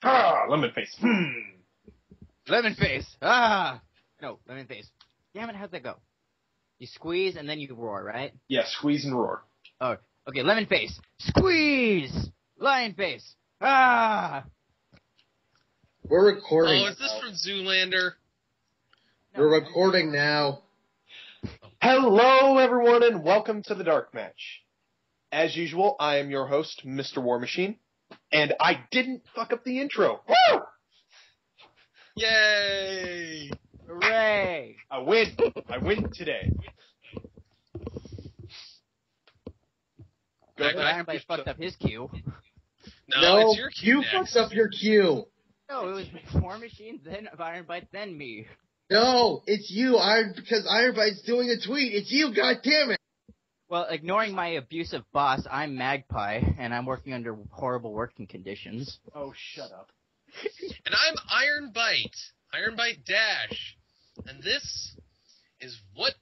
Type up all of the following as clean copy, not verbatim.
Ah, lemon face. Lemon face. Ah. No, lemon face. Damn it, how'd that go? You squeeze and then you roar, right? Yeah, squeeze and roar. Oh, okay, lemon face. Squeeze! Lion face. Ah! We're recording. Oh, is this from Zoolander? We're recording now. Hello, everyone, and welcome to the DarkMatch. As usual, I am your host, Mr. War Machine, and I didn't fuck up the intro. Woo! Yay! Hooray! I win. I win today. Go ahead. Iron Bite fucked up his cue. No, it's your cue you next. fucked up your cue. No, it was War Machine, then Iron Bite, then me. No, it's you, because Iron Bite's doing a tweet. It's you, goddammit! Well, ignoring my abusive boss, I'm Magpie, and I'm working under horrible working conditions. Oh, shut up. And I'm Iron Bite Dash. And this is What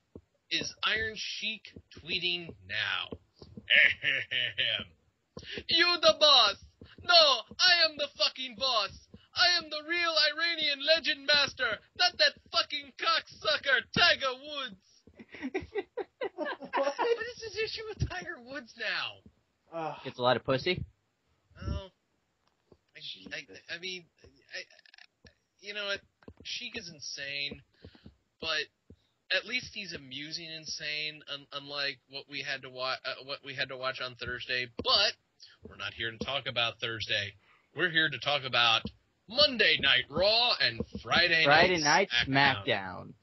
is Iron Sheik tweeting now? You the boss! No, I am the fucking boss! I am the real Iranian legend master, not that fucking cocksucker Tiger Woods! What is his issue with Tiger Woods now? Gets a lot of pussy. Well, I mean, you know what? Sheik is insane, but at least he's amusing insane, unlike what we had to watch on Thursday. But we're not here to talk about Thursday. We're here to talk about Monday Night Raw and Friday Night SmackDown.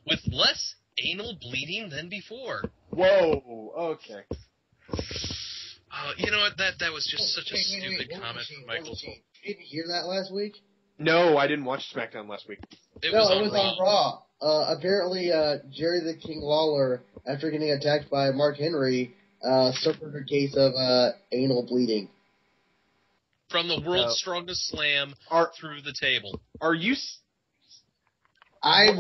With less anal bleeding than before. Whoa, okay. You know what? That was just such a stupid comment from Michael. You didn't hear that last week? No, I didn't watch SmackDown last week. It was on Raw. Apparently, Jerry the King Lawler, after getting attacked by Mark Henry, suffered a case of anal bleeding. From the world's strongest slam through the table. Are you... I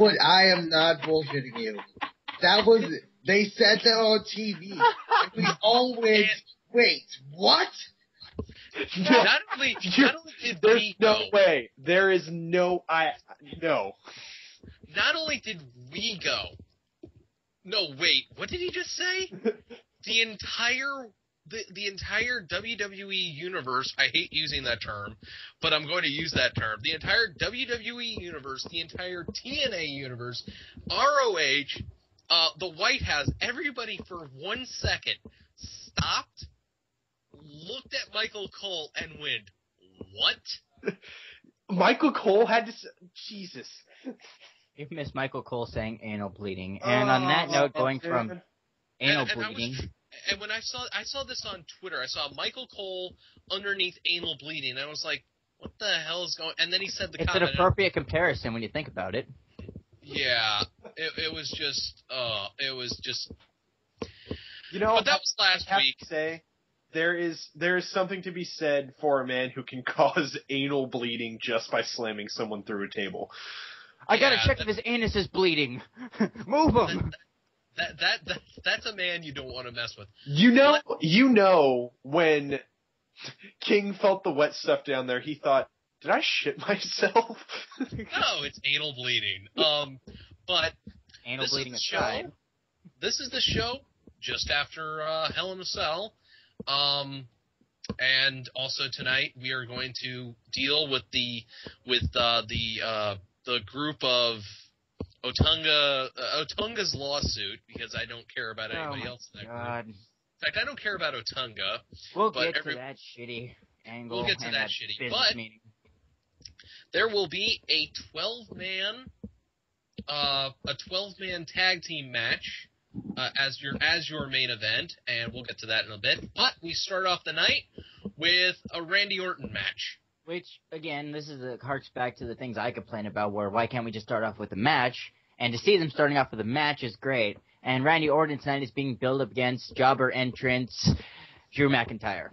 am not bullshitting you. They said that on TV. And we all wait, what? Not only did we no go. way. There is no... No. Not only did we go. No, wait. What did he just say? The entire WWE universe, I hate using that term, but I'm going to use that term. The entire WWE universe, the entire TNA universe, ROH, the White House, everybody for 1 second stopped, looked at Michael Cole, and went, what? Michael Cole had to... Jesus. You missed Michael Cole saying anal bleeding. And on that note, going from anal bleeding... And when I saw this on Twitter, I saw Michael Cole underneath anal bleeding, and I was like, what the hell is going... And then he said the comment... It's an appropriate comparison when you think about it. Yeah, it was just... You know, but that was last week. To say, there is something to be said for a man who can cause anal bleeding just by slamming someone through a table. I gotta check if his anus is bleeding. Move him! That's a man you don't want to mess with. You know when King felt the wet stuff down there, he thought, did I shit myself? No, it's anal bleeding. But anal bleeding aside, this is the show just after Hell in a Cell. And also tonight we are going to deal with the group of Otunga's lawsuit, because I don't care about anybody else in that group. In fact, I don't care about Otunga. We'll get to that shitty angle. We'll get to that shitty. But there will be a 12-man tag team match as your main event, and we'll get to that in a bit. But we start off the night with a Randy Orton match. Which, again, this harks back to the things I complain about, where why can't we just start off with a match? And to see them starting off with a match is great. And Randy Orton tonight is being billed up against jobber entrance Drew McIntyre.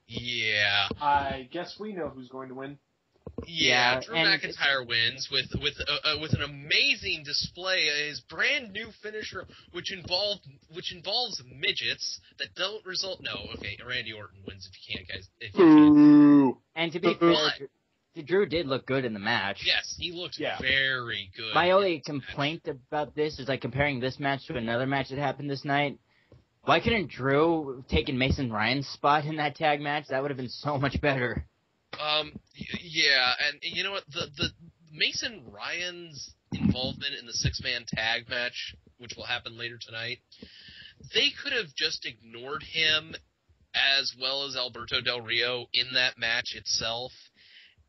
Yeah. I guess we know who's going to win. Yeah, Yeah, Drew and McIntyre wins with an amazing display of his brand new finisher, which involves midgets that don't result. No, okay, Randy Orton wins if you can't, guys. If you can't. Ooh. And to be fair, Drew did look good in the match. Yes, he looked very good. My only complaint about this is like comparing this match to another match that happened this night. Why couldn't Drew taken Mason Ryan's spot in that tag match? That would have been so much better. Yeah, and you know what? The Mason Ryan's involvement in the 6-man tag match, which will happen later tonight, they could have just ignored him as well as Alberto Del Rio in that match itself,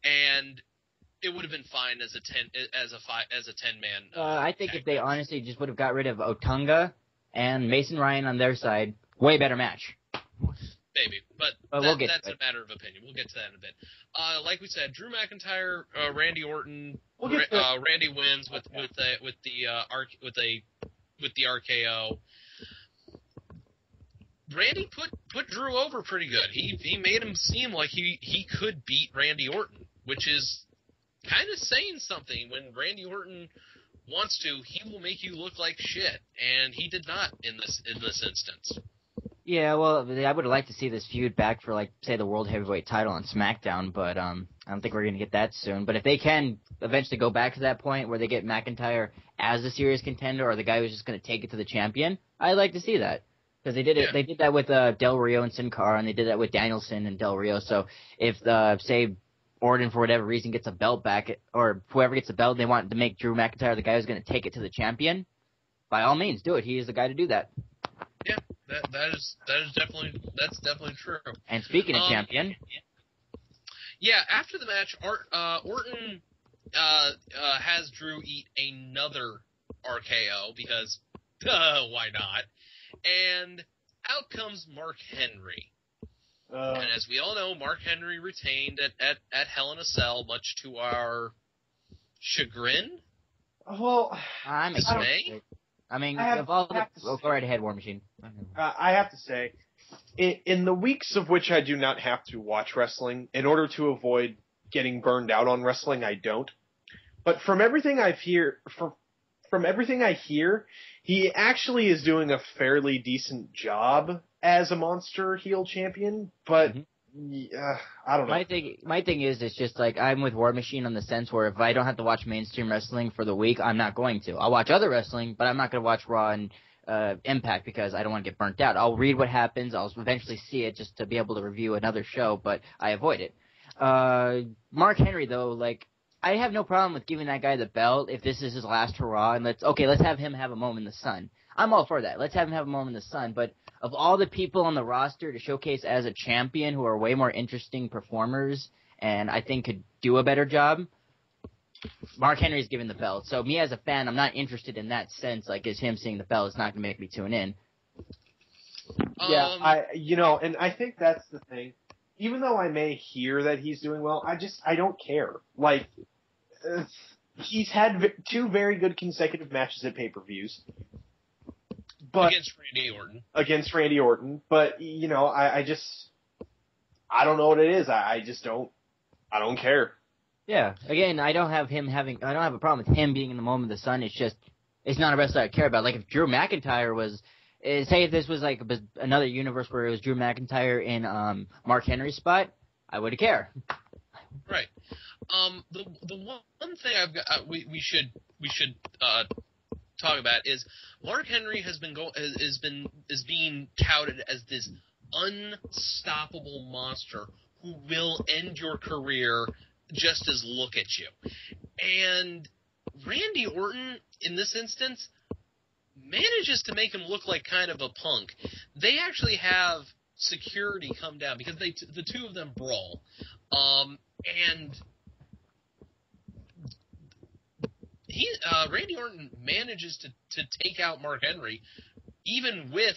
and it would have been fine as a 10-man. I think if they honestly just would have got rid of Otunga and Mason Ryan on their side, way better match. Maybe, but we'll get that's a matter of opinion. We'll get to that in a bit. Like we said, Drew McIntyre, Randy Orton, Randy wins with the RKO. Randy put Drew over pretty good. He made him seem like he could beat Randy Orton, which is kind of saying something. When Randy Orton wants to, he will make you look like shit, and he did not in this instance. Yeah, well, I would have liked to see this feud back for, like, say, the World Heavyweight title on SmackDown, but I don't think we're going to get that soon. But if they can eventually go back to that point where they get McIntyre as a serious contender or the guy who's just going to take it to the champion, I'd like to see that. Because they did it. Yeah. They did that with Del Rio and Sin Cara, and they did that with Danielson and Del Rio. So if, say, Orton, for whatever reason, gets a belt back, or whoever gets a belt, they want to make Drew McIntyre the guy who's going to take it to the champion, by all means, do it. He is the guy to do that. Yeah. That's definitely true. And speaking of champion, yeah, after the match, Orton has Drew eat another RKO because why not? And out comes Mark Henry. And as we all know, Mark Henry retained at Hell in a Cell, much to our chagrin. Well, I'm excited. I mean, go right ahead, War Machine. I have to say, in the weeks of which I do not have to watch wrestling, in order to avoid getting burned out on wrestling, I don't. But from everything I hear, he actually is doing a fairly decent job as a monster heel champion. But I don't know. My thing is, it's just like I'm with War Machine on the sense where if I don't have to watch mainstream wrestling for the week, I'm not going to. I'll watch other wrestling, but I'm not going to watch Raw and Impact because I don't want to get burnt out. I'll read what happens. I'll eventually see it just to be able to review another show, but I avoid it. Mark Henry, though, like, I have no problem with giving that guy the belt if this is his last hurrah, and let's have him have a moment in the sun. I'm all for that. Let's have him have a moment in the sun, but of all the people on the roster to showcase as a champion who are way more interesting performers and I think could do a better job, Mark Henry's given the belt. So me as a fan, I'm not interested in that sense. Like, is him seeing the belt is not going to make me tune in. Yeah, and I think that's the thing. Even though I may hear that he's doing well, I don't care. Like, he's had 2 very good consecutive matches at pay-per-views. But Against Randy Orton. But, I don't know what it is. I don't care. Yeah. Again, I don't have a problem with him being in the moment of the sun. It's not a wrestler I care about. Like, if Drew McIntyre was, say if this was like another universe where it was Drew McIntyre in Mark Henry's spot, I wouldn't care. Right. The one thing I've got, we should talk about is Mark Henry is being touted as this unstoppable monster who will end your career just as look at you. And Randy Orton, in this instance, manages to make him look like kind of a punk. They actually have security come down because the two of them brawl. And Randy Orton manages to take out Mark Henry, even with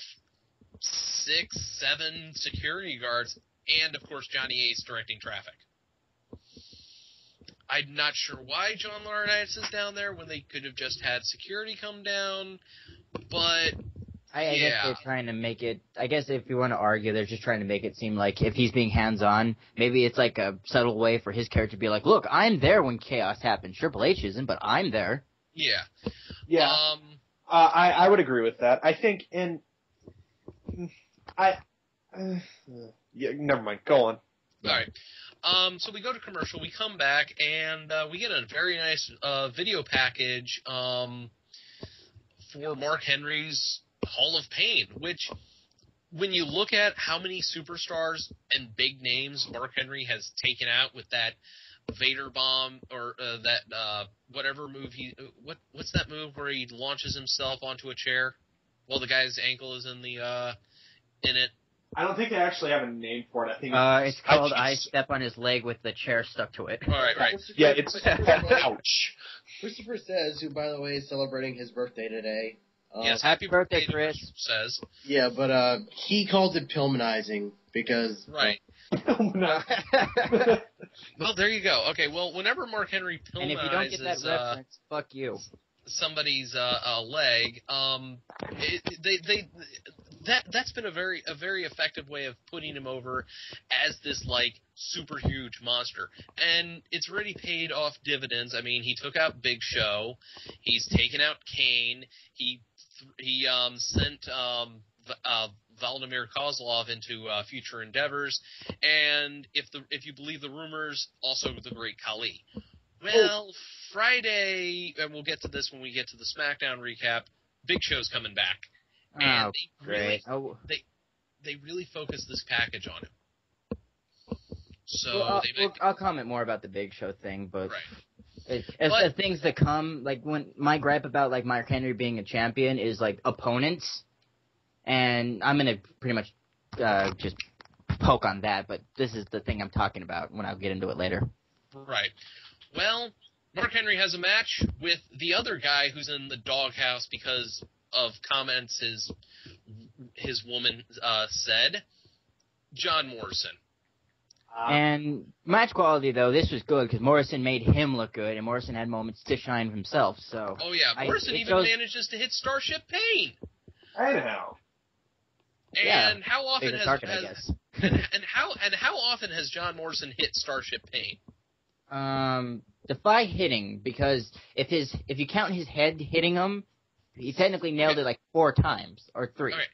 6, 7 security guards, and of course Johnny Ace directing traffic. I'm not sure why John Laurinaitis is down there when they could have just had security come down, but I guess they're trying to make it. I guess if you want to argue, they're just trying to make it seem like if he's being hands-on, maybe it's like a subtle way for his character to be like, "Look, I'm there when chaos happens. Triple H isn't, but I'm there." Yeah. Yeah. I would agree with that. I think, yeah, never mind. Go on. All right. So we go to commercial. We come back and we get a very nice video package for Mark Henry's Hall of Pain, which, when you look at how many superstars and big names Mark Henry has taken out with that Vader bomb or that whatever move what's that move where he launches himself onto a chair while the guy's ankle is in it? I don't think they actually have a name for it. I think it's called I Step on His Leg with the chair stuck to it. All right. Yeah, it's ouch. Christopher says, who by the way is celebrating his birthday today. Yes, happy birthday, Chris. Says. Yeah, but he calls it Pillmanizing because right. Well, there you go. Okay, well, whenever Mark Henry Pillmanizes, and if you don't get that reference, fuck you. Somebody's leg, that's been a very effective way of putting him over as this like super huge monster, and it's really paid off dividends. I mean, he took out Big Show, he's taken out Kane, he sent Vladimir Kozlov into future endeavors, and if you believe the rumors, also the great Khali. Well, Friday, and we'll get to this when we get to the SmackDown recap, Big Show's coming back. And they really focus this package on him. So I'll comment more about the Big Show thing, but right. As things that come, like when my gripe about like Mark Henry being a champion is like opponents, and I'm gonna pretty much just poke on that, but this is the thing I'm talking about when I'll get into it later. Right. Well, Mark Henry has a match with the other guy who's in the doghouse because of comments his woman said, John Morrison. And match quality, though, this was good because Morrison made him look good, and Morrison had moments to shine himself. So. Oh yeah, Morrison manages to hit Starship Pain. Anyhow. And how often how often has John Morrison hit Starship Pain? Defy hitting, because if you count his head hitting him, he technically nailed it like 4 times or 3. All right.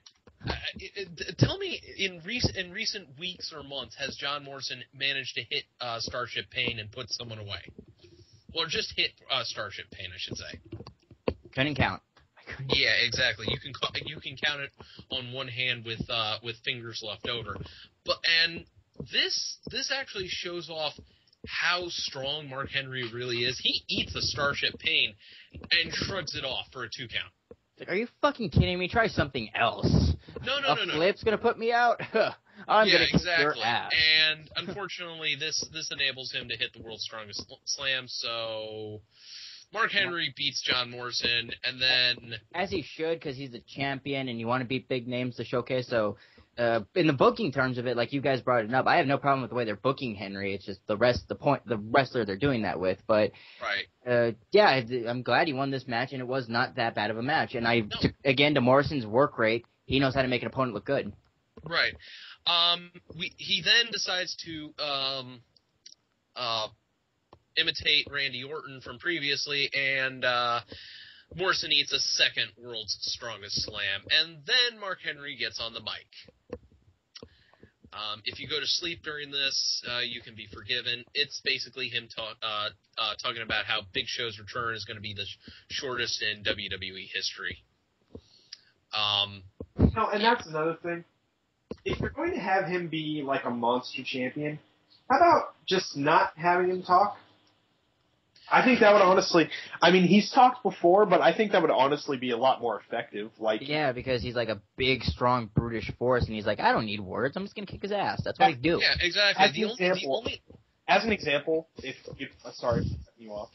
Tell me, in recent weeks or months, has John Morrison managed to hit Starship Pain and put someone away, or just hit Starship Pain, I should say? Couldn't count. Yeah, exactly. You can count it on one hand with fingers left over. And this actually shows off how strong Mark Henry really is. He eats a Starship Pain and shrugs it off for a 2 count. Like, are you fucking kidding me? Try something else. No. A flip's gonna put me out? I'm gonna kick your ass. And unfortunately, this enables him to hit the world's strongest slam. So Mark Henry beats John Morrison, and then as he should, because he's the champion, and you want to beat big names to showcase. So in the booking terms of it, like you guys brought it up, I have no problem with the way they're booking Henry. It's just the wrestler they're doing that with. But I'm glad he won this match, and it was not that bad of a match. And again, to Morrison's work rate, he knows how to make an opponent look good. Right. He then decides to imitate Randy Orton from previously, and Morrison eats a second world's strongest slam, and then Mark Henry gets on the mic. If you go to sleep during this, you can be forgiven. It's basically him talking about how Big Show's return is going to be the shortest in WWE history. No, and that's another thing. If you're going to have him be like a monster champion, how about just not having him talk? I think that would honestly, I mean, he's talked before, but I think that would honestly be a lot more effective. Yeah, because he's like a big, strong, brutish force, and he's like, I don't need words, I'm just going to kick his ass. That's what I do. Yeah, exactly. As an example, if sorry for cutting you off,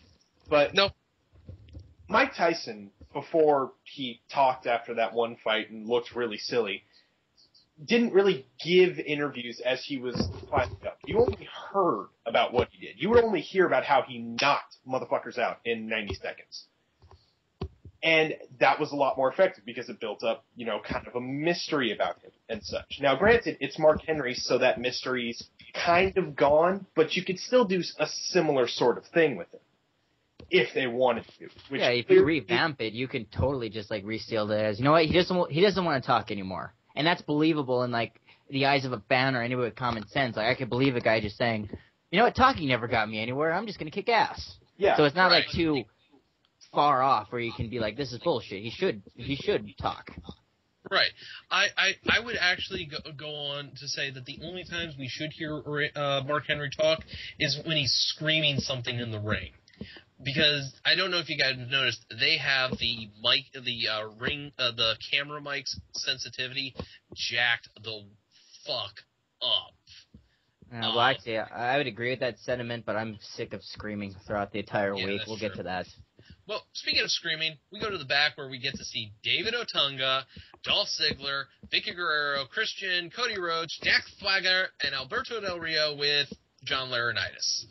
but no. Mike Tyson, before he talked after that one fight and looked really silly, didn't really give interviews as he was fighting up. You only heard about what he did. You would only hear about how he knocked motherfuckers out in 90 seconds. And that was a lot more effective because it built up, kind of a mystery about him and such. Now, granted, it's Mark Henry, so that mystery's kind of gone, but you could still do a similar sort of thing with it if they wanted to. If you revamp it, you can totally just reseal it as, you know what, he doesn't want to talk anymore, and that's believable in the eyes of a fan or anyone with common sense. I could believe a guy just saying, you know what, talking never got me anywhere. I'm just gonna kick ass. Yeah. So it's not too far off where you can be like, this is bullshit. He should talk. Right. I would actually go on to say that the only times we should hear Mark Henry talk is when he's screaming something in the ring. Because I don't know if you guys have noticed, they have the mic, the camera mic's sensitivity jacked the fuck up. Well, actually, I would agree with that sentiment, but I'm sick of screaming throughout the entire week. We'll get to that. Well, speaking of screaming, we go to the back where we get to see David Otunga, Dolph Ziggler, Vicky Guerrero, Christian, Cody Rhodes, Jack Swagger, and Alberto Del Rio with John Laurinaitis.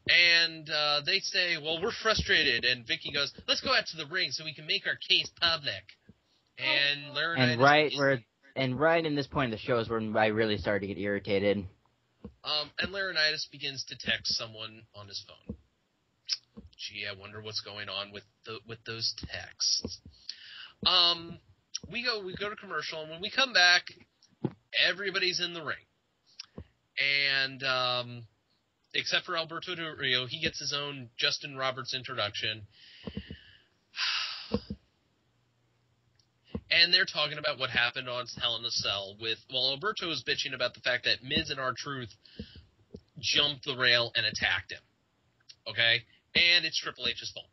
And they say, well, we're frustrated. And Vicky goes, let's go out to the ring so we can make our case public. And Laurinaitis... And right in this point in the show is when I really started to get irritated. And Laurinaitis begins to text someone on his phone. Gee, I wonder what's going on with those texts. We go to commercial, and when we come back, everybody's in the ring. And except for Alberto Del Rio, he gets his own Justin Roberts introduction. And they're talking about what happened on Hell in a Cell Alberto is bitching about the fact that Miz and R-Truth jumped the rail and attacked him. Okay? And it's Triple H's fault.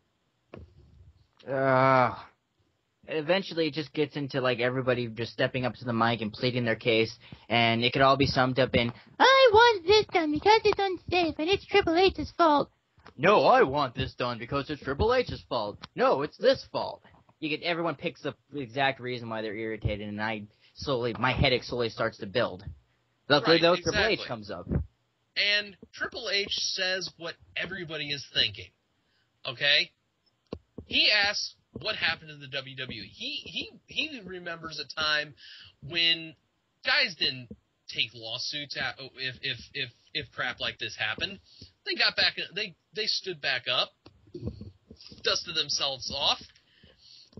Eventually it just gets into everybody just stepping up to the mic and pleading their case, and it could all be summed up in, I want this done because it's unsafe and it's Triple H's fault. No, I want this done because it's Triple H's fault. No, it's this fault. Everyone picks up the exact reason why they're irritated, and my headache slowly starts to build. Luckily, Triple H comes up. And Triple H says what everybody is thinking. Okay? He asks what happened in the WWE. He remembers a time when guys didn't take lawsuits if crap like this happened. They got back. They stood back up, dusted themselves off,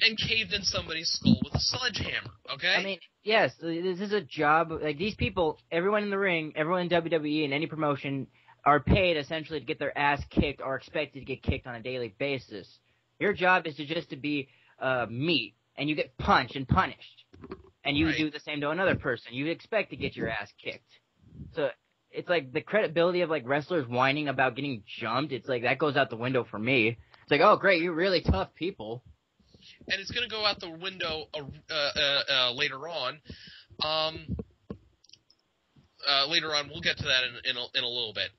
and caved in somebody's skull with a sledgehammer, okay? I mean, yes, this is a job. These people, everyone in the ring, everyone in WWE and any promotion are paid essentially to get their ass kicked or expected to get kicked on a daily basis. Your job is to be meat, and you get punched and punished. And you do the same to another person. You expect to get your ass kicked. So it's the credibility of wrestlers whining about getting jumped, it's that goes out the window for me. It's oh, great, you're really tough people. And it's going to go out the window later on. Later on, we'll get to that in a little bit.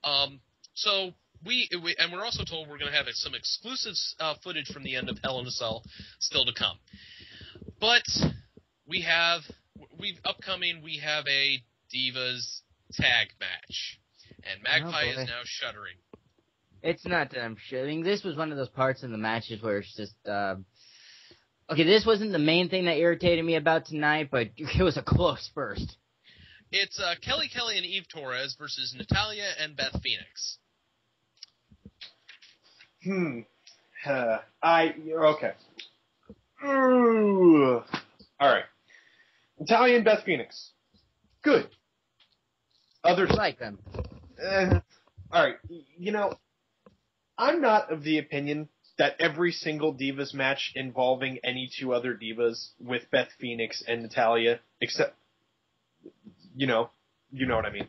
So we're also told we're going to have some exclusive footage from the end of Hell in a Cell still to come. But we have a Divas tag match, and Magpie is now shuddering. It's not that I'm shuddering. This was one of those parts in the matches where it's just. Okay, this wasn't the main thing that irritated me about tonight, but it was a close first. It's Kelly Kelly and Eve Torres versus Natalya and Beth Phoenix. Okay. All right. Natalya and Beth Phoenix. Good. Others like them. All right. I'm not of the opinion that every single Divas match involving any two other Divas with Beth Phoenix and Natalya, except, you know what I mean,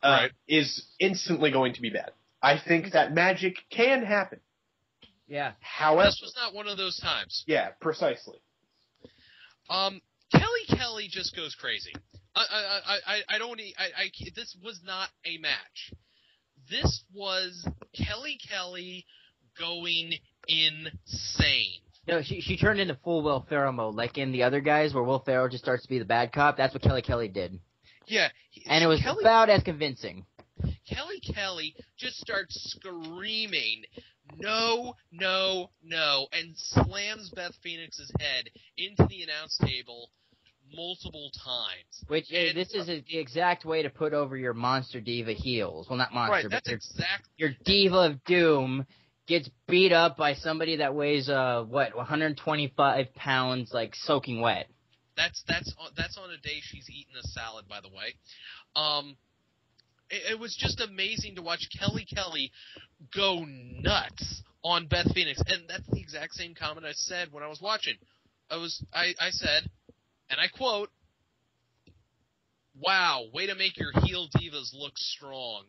right, is instantly going to be bad. I think that magic can happen. Yeah. However, this was not one of those times. Yeah, precisely. Kelly Kelly just goes crazy. This was not a match. This was Kelly Kelly going insane. No, she turned into full Will Ferrell mode, like in the other guys where Will Ferrell just starts to be the bad cop. That's what Kelly Kelly did. Yeah. And it was about as convincing. Kelly just starts screaming, "No, no, no," and slams Beth Phoenix's head into the announce table multiple times. Which, this is the exact way to put over your Monster Diva heels. Well, not Monster, Right, but that's exactly... your Diva of Doom gets beat up by somebody that weighs, 125 pounds, like, soaking wet. That's on a day she's eating a salad, by the way. It was just amazing to watch Kelly go nuts on Beth Phoenix, and that's the exact same comment I said when I was watching. I said, and I quote, "Wow, way to make your heel divas look strong."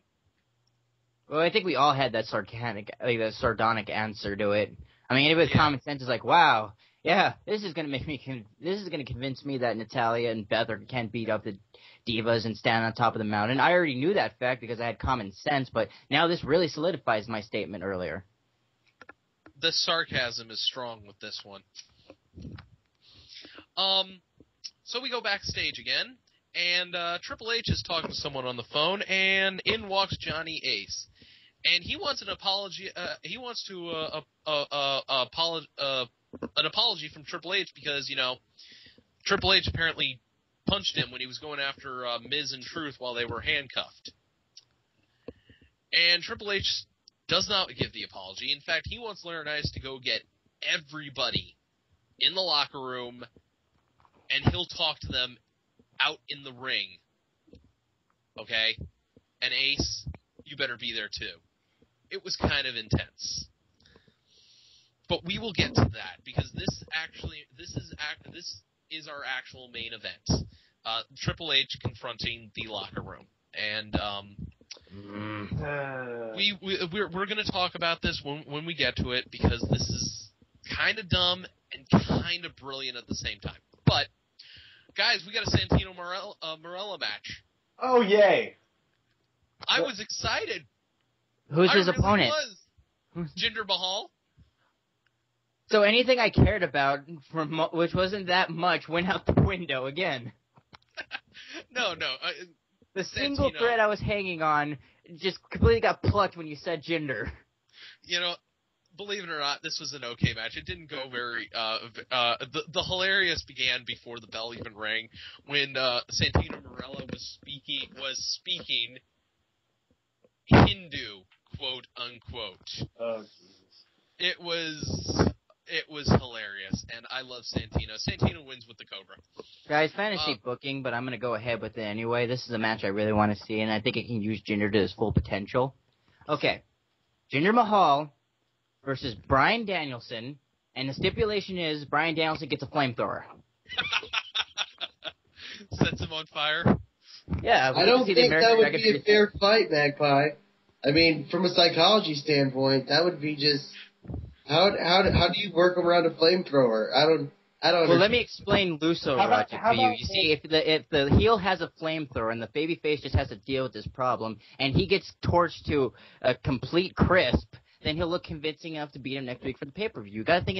Well, I think we all had that sardonic answer to it. I mean, anybody with common sense is like, wow, yeah, this is gonna convince me that Natalya and Beth can beat up the divas and stand on top of the mountain. I already knew that fact because I had common sense, but now this really solidifies my statement earlier. The sarcasm is strong with this one. So we go backstage again, and Triple H is talking to someone on the phone, and in walks Johnny Ace, and he wants an apology. He wants to an apology from Triple H because Triple H apparently punched him when he was going after Miz and Truth while they were handcuffed, and Triple H does not give the apology. In fact, he wants Laurinaitis to go get everybody in the locker room, and he'll talk to them out in the ring. Okay? And Ace, you better be there too. It was kind of intense. But we will get to that, because this is our actual main event. Triple H confronting the locker room. And we're going to talk about this when we get to it, because this is kind of dumb and kind of brilliant at the same time. But, guys, we got a Santino Marella match. Oh, yay. I was excited. Who's his opponent? Jinder Mahal. So anything I cared about, which wasn't that much, went out the window again. No. The single thread I was hanging on just completely got plucked when you said Jinder. Believe it or not, this was an okay match. It didn't go very. The hilarious began before the bell even rang, when Santino Marella was speaking Hindu, quote unquote. Oh, Jesus. It was hilarious, and I love Santino. Santino wins with the Cobra. Guys, fantasy booking, but I'm going to go ahead with it anyway. This is a match I really want to see, and I think it can use Jinder to his full potential. Okay, Jinder Mahal versus Bryan Danielson, and the stipulation is Bryan Danielson gets a flamethrower. Sets him on fire? Yeah. I don't think that would be a fair fight, Magpie. I mean, from a psychology standpoint, that would be just... How do you work around a flamethrower? I don't Well, let me explain Luso logic for you. You see, if the heel has a flamethrower and the babyface just has to deal with this problem, and he gets torched to a complete crisp, then he'll look convincing enough to beat him next week for the pay-per-view. You gotta think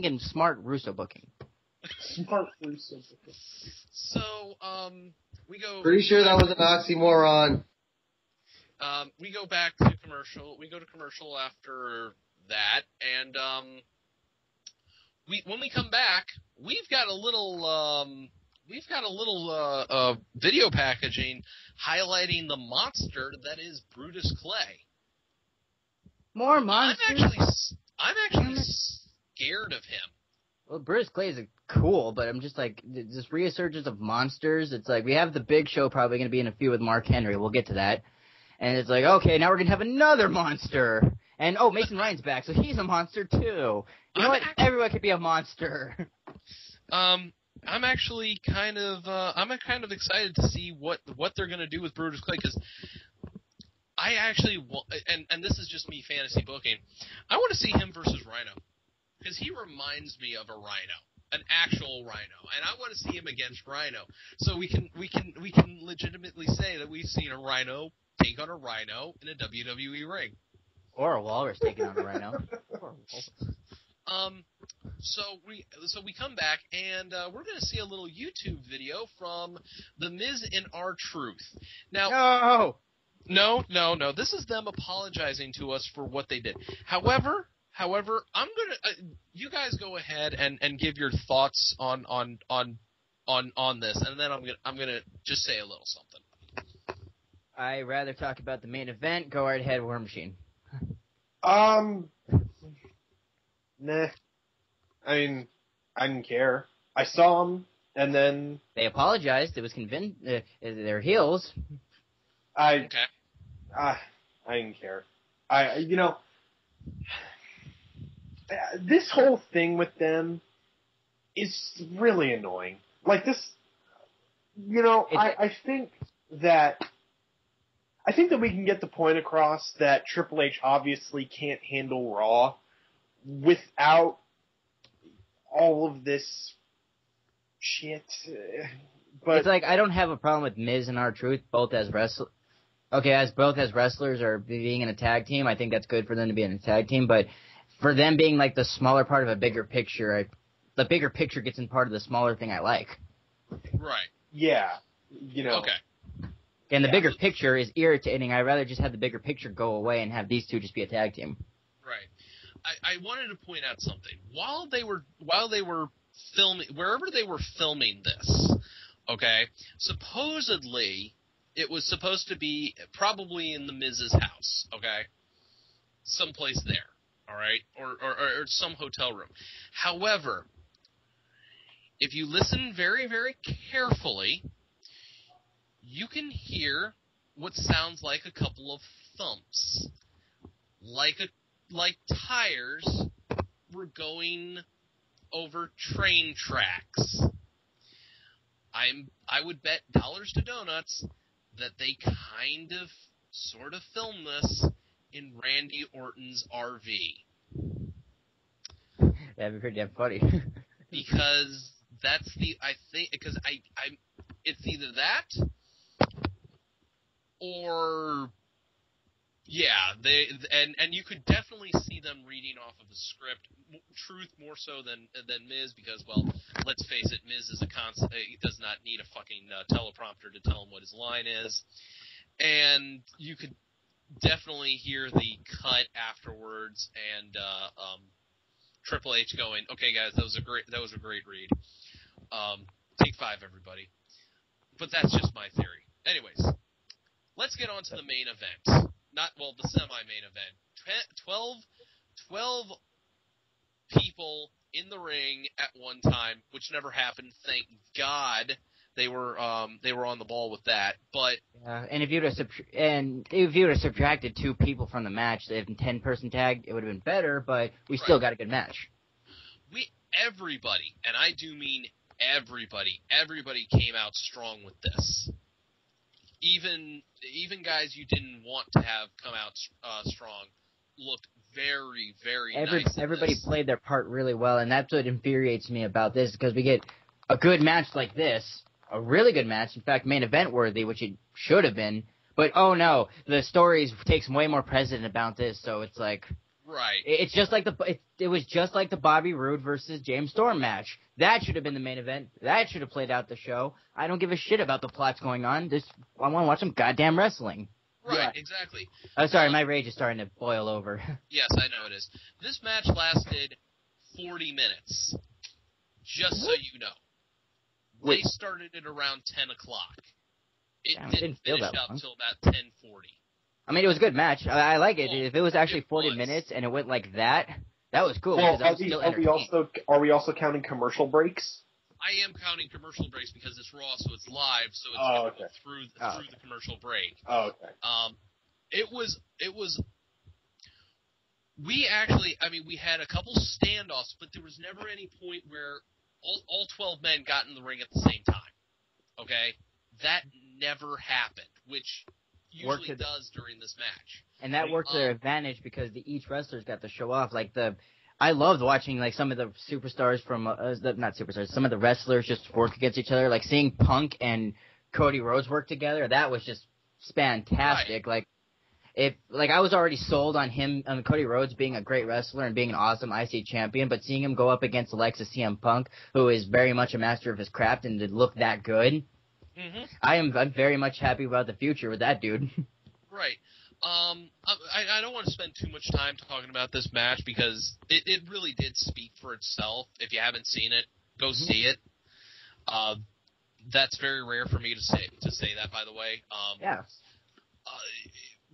in smart Russo booking. Smart Russo booking. So, we go... Pretty sure that was an oxymoron. We go back to commercial. We go to commercial after that, and when we come back, we've got a little video packaging highlighting the monster that is Brutus Clay. More monsters. I'm actually scared of him. Well, Brutus Clay is cool, but I'm just like, this resurgence of monsters. It's like, we have the Big Show probably going to be in a feud with Mark Henry. We'll get to that. And it's like, okay, now we're going to have another monster. And, Mason Ryan's back, so he's a monster, too. You know what? Everyone could be a monster. I'm actually kind of excited to see what they're going to do with Brutus Clay, because I actually and this is just me fantasy booking, I want to see him versus Rhino, because he reminds me of a Rhino, an actual Rhino, and I want to see him against Rhino, so we can legitimately say that we've seen a Rhino take on a Rhino in a WWE ring. Or a walrus taking on a rhino. So we come back, and we're going to see a little YouTube video from The Miz and R-Truth. Now, No! No. This is them apologizing to us for what they did. However, I'm gonna. You guys go ahead and give your thoughts on this, and then I'm gonna just say a little something. I'd rather talk about the main event. Go right ahead, War Machine. Nah. I mean, I didn't care. I saw them, and then They apologized. It was convinced they're heels. Okay. I didn't care. This whole thing with them is really annoying. Like this, I think that we can get the point across that Triple H obviously can't handle Raw without all of this shit. But it's like I don't have a problem with Miz and R-Truth both as wrestlers. Okay, as both as wrestlers or being in a tag team, I think that's good for them to be in a tag team. But for them being like the smaller part of a bigger picture, the bigger picture gets in part of the smaller thing I like. Right. Yeah. Okay. And the bigger picture is irritating. I'd rather just have the bigger picture go away and have these two just be a tag team. Right. I wanted to point out something. While they were filming, wherever they were filming this, okay, supposedly it was supposed to be probably in the Miz's house, okay, someplace there, all right, or some hotel room. However, if you listen very, very carefully, you can hear what sounds like a couple of thumps, like tires were going over train tracks. I would bet dollars to donuts that they sort of filmed this in Randy Orton's RV. That'd be pretty damn funny. Because it's either that or and you could definitely see them reading off of a script. Truth more so than Miz, because, well, let's face it, Miz is he does not need a fucking teleprompter to tell him what his line is, and you could definitely hear the cut afterwards, and Triple H going, "Okay, guys, that was a great read. Take 5, everybody." But that's just my theory. Anyways, let's get on to the main event. The semi-main event. 12 people in the ring at one time, which never happened. Thank God they were on the ball with that. But and if you'd have subtracted 2 people from the match, if 10-person tag, it would have been better. But we still got a good match. Everybody, and I do mean everybody came out strong with this. Even guys you didn't want to have come out strong looked very, very nice. Everybody played their part really well, and that's what infuriates me about this, because we get a good match like this, a really good match, in fact, main event worthy, which it should have been, but oh no, the story takes way more precedent about this, so it's like... Right. It's just like it was just like the Bobby Roode versus James Storm match. That should have been the main event. That should have played out the show. I don't give a shit about the plots going on. I want to watch some goddamn wrestling. Right, exactly. Oh, sorry, my rage is starting to boil over. Yes, I know it is. This match lasted 40 minutes. Just so you know. They started at around 10 o'clock. It didn't finish up until about 10:40. I mean, it was a good match. I like it. If it was actually 40 minutes and it went like that, that was cool. Well, are we also counting commercial breaks? I am counting commercial breaks because it's Raw, so it's live, so it's going to go through the commercial break. Oh, okay. It was. We actually, we had a couple standoffs, but there was never any point where all 12 men got in the ring at the same time. Okay, that never happened, which usually does during this match. And that worked to their advantage because each wrestler's got to show off. I loved watching some of the superstars from not superstars, some of the wrestlers just work against each other. Like seeing Punk and Cody Rhodes work together, that was just fantastic. Right. I was already sold on him, on Cody Rhodes being a great wrestler and being an awesome IC champion, but seeing him go up against Alexa CM Punk, who is very much a master of his craft, and to look that good. Mm-hmm. I'm very much happy about the future with that dude. Right. I don't want to spend too much time talking about this match because it really did speak for itself. If you haven't seen it, go see it. That's very rare for me to say that, by the way. Yeah.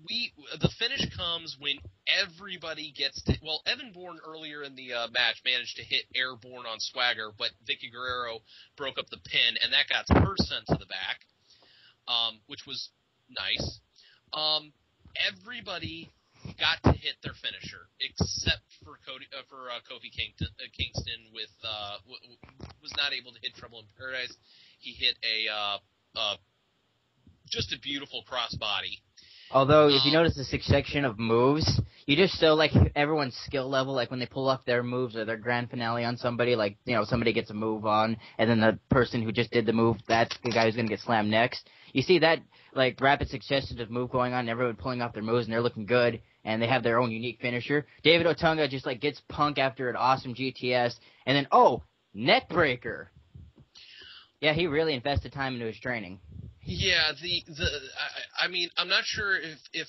The finish comes when everybody gets to. Well, Evan Bourne earlier in the match managed to hit Airborne on Swagger, but Vicky Guerrero broke up the pin, and that got her sent to the back, which was nice. Everybody got to hit their finisher except for Kofi Kingston with was not able to hit Trouble in Paradise. He hit just a beautiful crossbody. Although, if you notice the succession of moves, you just show, like, everyone's skill level, like, when they pull off their moves or their grand finale on somebody, like, you know, somebody gets a move on, and then the person who just did the move, that's the guy who's going to get slammed next. You see that, like, rapid succession of move going on, and everyone pulling off their moves, and they're looking good, and they have their own unique finisher. David Otunga just, like, gets Punk after an awesome GTS, and then, neck breaker. Yeah, he really invested time into his training. Yeah, I mean, I'm not sure if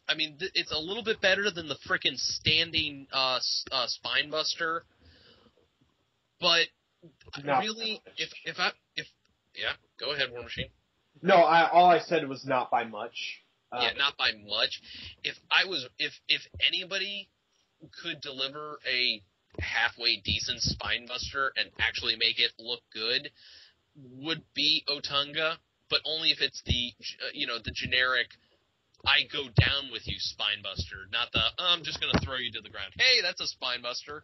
I mean, it's a little bit better than the frickin' standing spine buster, but really, if yeah, go ahead, War Machine. No, all I said was not by much. Yeah, not by much. If anybody could deliver a halfway decent spine buster and actually make it look good, would be Otunga. But only if it's the generic, I go down with you spine buster, not the, I'm just going to throw you to the ground. Hey, that's a spine buster.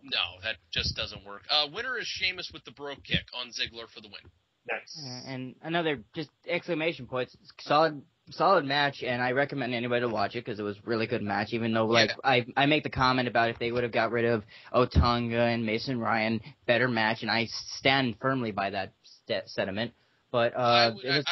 No, that just doesn't work. Winner is Sheamus with the broke kick on Ziggler for the win. Nice. And another just exclamation points. Solid match, and I recommend anybody to watch it because it was a really good match, even though, like, yeah. I make the comment about if they would have got rid of Otunga and Mason Ryan, better match, and I stand firmly by that sentiment. But I'm going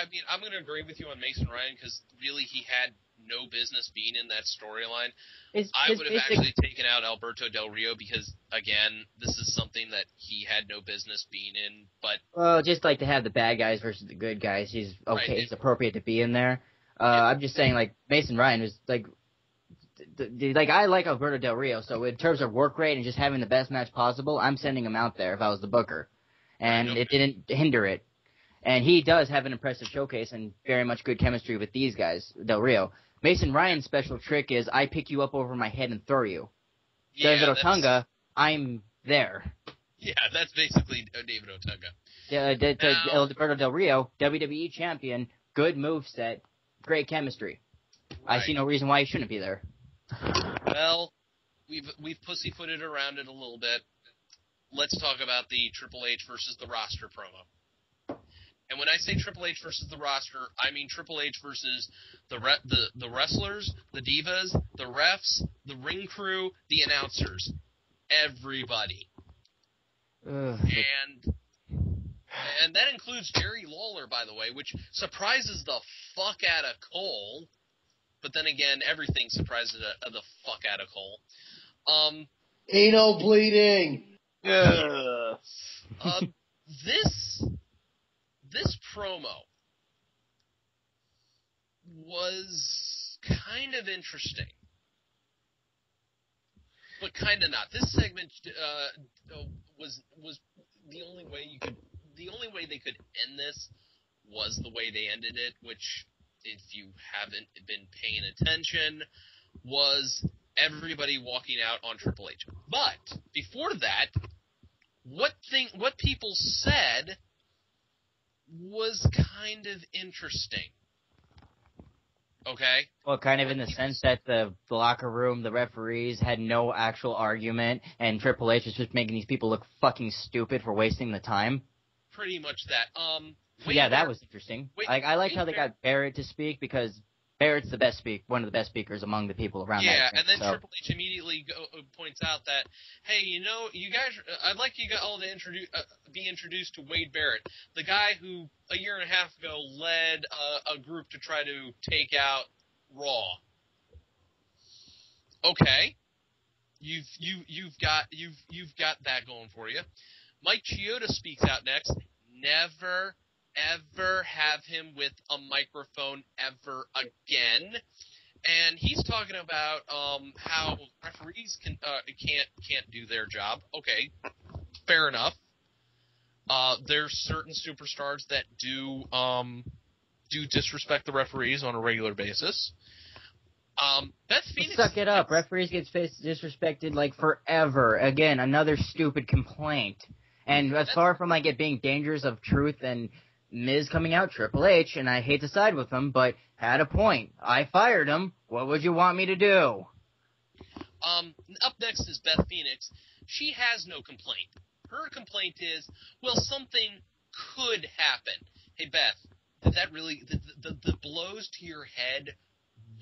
to agree with you on Mason Ryan because really he had no business being in that storyline. I would have actually taken out Alberto Del Rio because, again, this is something that he had no business being in. But just like to have the bad guys versus the good guys, he's okay. Right. It's appropriate to be in there. I'm just saying, like, Mason Ryan was like I like Alberto Del Rio, so in terms of work rate and just having the best match possible, I'm sending him out there if I was the booker, and it didn't hinder it. And he does have an impressive showcase and very much good chemistry with these guys, Del Rio. Mason Ryan's special trick is I pick you up over my head and throw you. David Otunga, I'm there. Yeah, that's basically David Otunga. Alberto Del Rio, WWE champion, good moveset, great chemistry. Right. I see no reason why he shouldn't be there. Well, we've pussyfooted around it a little bit. Let's talk about the Triple H versus the roster promo. And when I say Triple H versus the roster, I mean Triple H versus the wrestlers, the divas, the refs, the ring crew, the announcers, everybody. And that includes Jerry Lawler, by the way, which surprises the fuck out of Cole. But then again, everything surprises the fuck out of Cole. Anal bleeding. Yes. This promo was kind of interesting, but kind of not. This segment was the only way they could end this was the way they ended it, which, if you haven't been paying attention, was everybody walking out on Triple H. But before that, what people said was kind of interesting. Okay? Well, kind of in the sense that the locker room, the referees had no actual argument, and Triple H was just making these people look fucking stupid for wasting the time. Pretty much that. That was interesting. I liked how they got Barrett to speak because Barrett's one of the best speakers among the people around. Yeah, and then Triple H immediately points out that, hey, you guys, I'd like you all to be introduced to Wade Barrett, the guy who a year and a half ago led a group to try to take out Raw. Okay, you've got that going for you. Mike Chioda speaks out next. Never, ever have him with a microphone ever again. And he's talking about how referees can't do their job. Okay, fair enough. There's certain superstars that do disrespect the referees on a regular basis. Beth Phoenix. Suck it up. Referees get disrespected like forever. Again, another stupid complaint. And as far from like it being dangerous of truth and Miz coming out, Triple H, and I hate to side with him, but had a point. I fired him. What would you want me to do? Up next is Beth Phoenix. She has no complaint. Her complaint is, well, something could happen. Hey, Beth, did that really, the blows to your head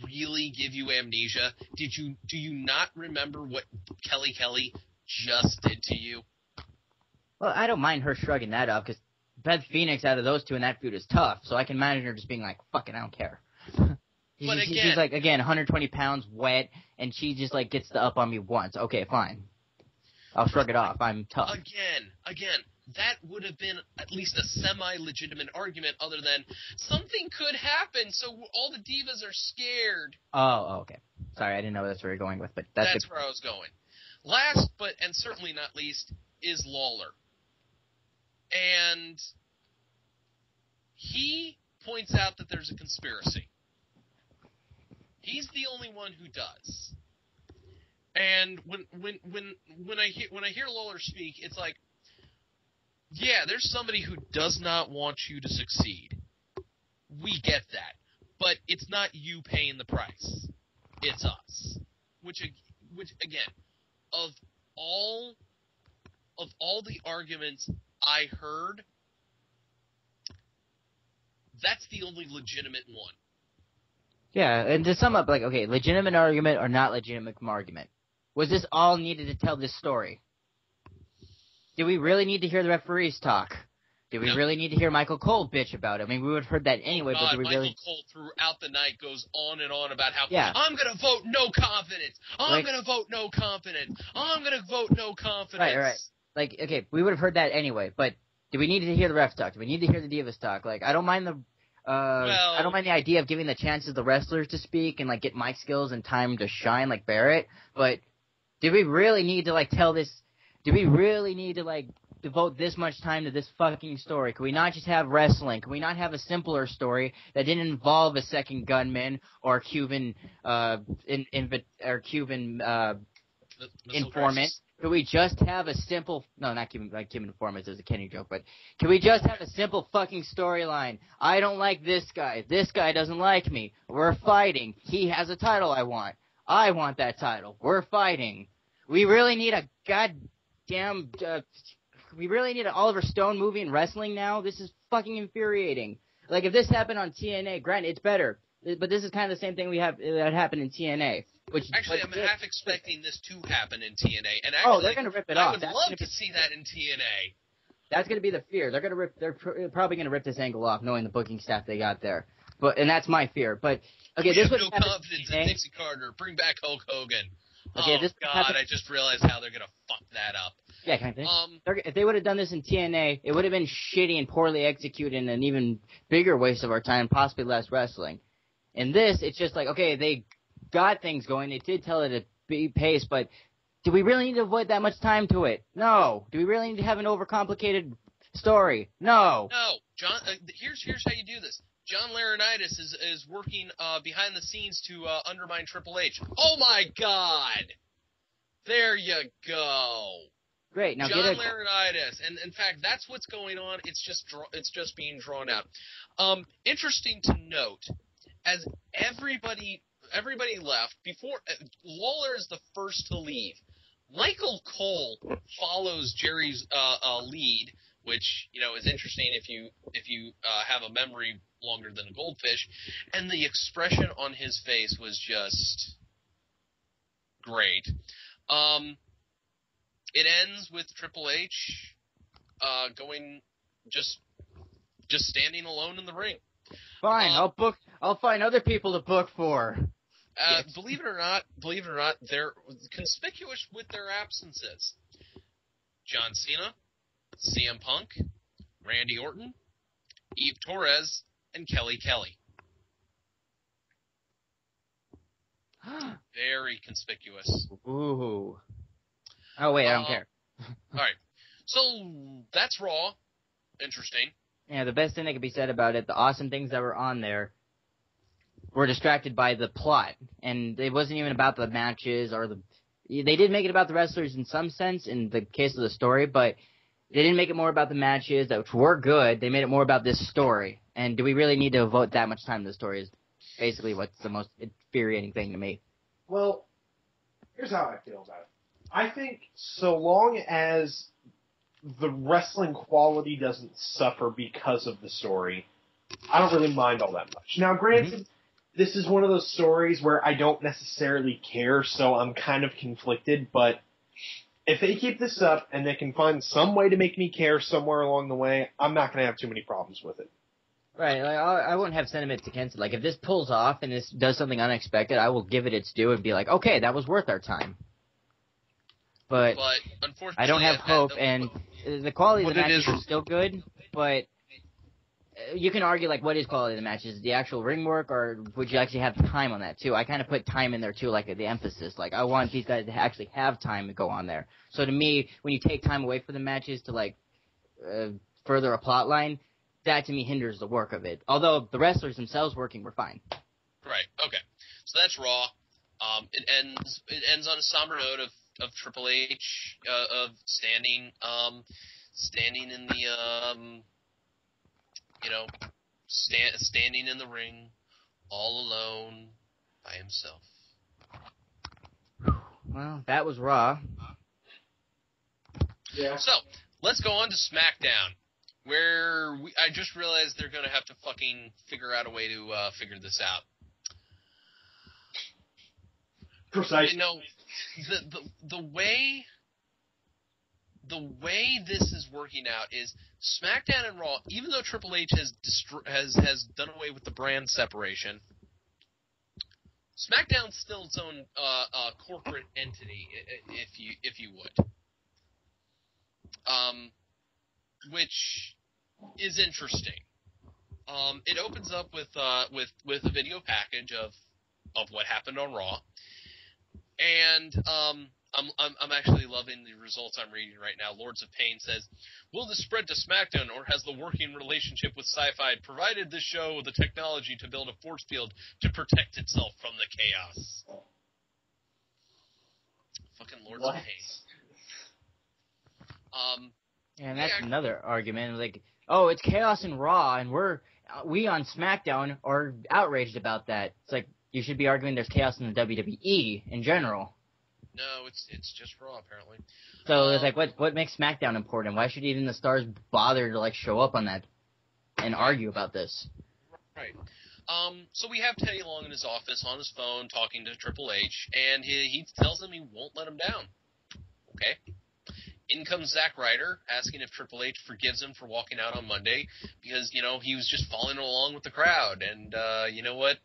really give you amnesia? Do you not remember what Kelly just did to you? Well, I don't mind her shrugging that off, because Beth Phoenix out of those two in that feud is tough, so I can imagine her just being like, fuck it, I don't care. But again, she's like, again, 120 pounds, wet, and she just like gets the up on me once. Okay, fine. I'll shrug it off. I'm tough. Again, that would have been at least a semi-legitimate argument other than something could happen, so all the divas are scared. Oh, okay. Sorry, I didn't know that's where you're going with, but that's where I was going. Last, and certainly not least, is Lawler. And he points out that there's a conspiracy. He's the only one who does. And when I hear Lawler speak, it's like, yeah, there's somebody who does not want you to succeed. We get that, but it's not you paying the price. It's us. Which again, of all the arguments I heard, that's the only legitimate one. Yeah, and to sum up, like, okay, legitimate argument or not legitimate argument? Was this all needed to tell this story? Did we really need to hear the referees talk? Did we really need to hear Michael Cole bitch about it? I mean, we would have heard that anyway, but did we Michael really... Cole throughout the night goes on and on about how, yeah. I'm going to vote no confidence. I'm going to vote no confidence. I'm going to vote no confidence. Right. Like, okay, we would have heard that anyway, but did we need to hear the refs talk? Did we need to hear the divas talk? Like, I don't mind the... I don't mind the idea of giving the chances the wrestlers to speak and, like, get mic skills and time to shine like Barrett, but did we really need to, like, tell this... Did we really need to, like, devote this much time to this fucking story? Can we not just have wrestling? Can we not have a simpler story that didn't involve a second gunman or Cuban informant? Could we just have a simple... No, not Cuban, like Cuban informant is a Kenny joke, but can we just have a simple fucking storyline? I don't like this guy. This guy doesn't like me. We're fighting. He has a title I want. I want that title. We're fighting. We really need a goddamn... we really need an Oliver Stone movie in wrestling now? This is fucking infuriating. Like, if this happened on TNA, granted, it's better. But this is kind of the same thing that happened in TNA. Actually, I'm half expecting this to happen in TNA. And actually, they're going to rip it off. I would love to see that in TNA. That's going to be the fear. They're probably going to rip this angle off, knowing the booking staff they got there. And that's my fear. But okay, we this have would no confidence in Dixie Carter. Bring back Hulk Hogan. Okay, God, I just realized how they're going to fuck that up. Yeah, kind of thing. If they would have done this in TNA, it would have been shitty and poorly executed and an even bigger waste of our time, possibly less wrestling. In this, it's just like, okay, they got things going. They did tell it at a pace, but do we really need to avoid that much time to it? No. Do we really need to have an overcomplicated story? No. No. John, here's how you do this. John Laurinaitis is working behind the scenes to undermine Triple H. Oh my God! There you go. Great. Now John Laurinaitis, and in fact, that's what's going on. It's just being drawn out. Interesting to note, as everybody left before Lawler is the first to leave. Michael Cole follows Jerry's lead, which is interesting if you have a memory longer than a goldfish, and the expression on his face was just great. It ends with Triple H going just standing alone in the ring. Fine, I'll find other people to book for. Yes. Believe it or not, they're conspicuous with their absences. John Cena, CM Punk, Randy Orton, Eve Torres, and Kelly Kelly. Very conspicuous. Ooh. Oh, wait, I don't care. All right. So, that's Raw. Interesting. Yeah, the best thing that could be said about it, the awesome things that were on there, were distracted by the plot. And it wasn't even about the matches or the... They did make it about the wrestlers in some sense, in the case of the story, but they didn't make it more about the matches, which were good. They made it more about this story. And do we really need to devote that much time to the story is basically what's the most infuriating thing to me. Well, here's how I feel about it. I think so long as the wrestling quality doesn't suffer because of the story, I don't really mind all that much. Now, granted, this is one of those stories where I don't necessarily care, so I'm kind of conflicted, but if they keep this up and they can find some way to make me care somewhere along the way, I'm not going to have too many problems with it. Right, like, I won't have sentiments against it. Like, if this pulls off and this does something unexpected, I will give it its due and be like, okay, that was worth our time. But unfortunately, I don't have hope, and the quality of the matches is still good, but you can argue, like, what is quality of the matches? The actual ring work, or would you actually have time on that, too? I kind of put time in there, too, like, the emphasis. Like, I want these guys to actually have time to go on there. So to me, when you take time away from the matches to, like, further a plot line, that to me hinders the work of it. Although the wrestlers themselves working were fine. Right. Okay. So that's Raw. It ends on a somber note of Triple H of standing in the standing in the ring all alone by himself. Well, that was Raw. Yeah. So let's go on to SmackDown, where I just realized they're going to have to fucking figure out a way to figure this out. Precisely. You know, the way this is working out is SmackDown and Raw. Even though Triple H has done away with the brand separation, SmackDown's still its own corporate entity, if you would. Which is interesting. It opens up with a video package of what happened on Raw, and I'm actually loving the results I'm reading right now. Lords of Pain says, "Will this spread to SmackDown, or has the working relationship with Sci-Fi provided this show with the technology to build a force field to protect itself from the chaos?" Fucking Lords of Pain. And that's another argument. Like, oh, it's chaos in Raw, and we on SmackDown are outraged about that. It's like, you should be arguing there's chaos in the WWE in general. No, it's just Raw, apparently. So it's like, what makes SmackDown important? Why should even the stars bother to, like, show up on that and argue about this? Right. So we have Teddy Long in his office on his phone talking to Triple H, and he tells him he won't let him down. Okay. In comes Zack Ryder asking if Triple H forgives him for walking out on Monday because, he was just following along with the crowd. And, you know what?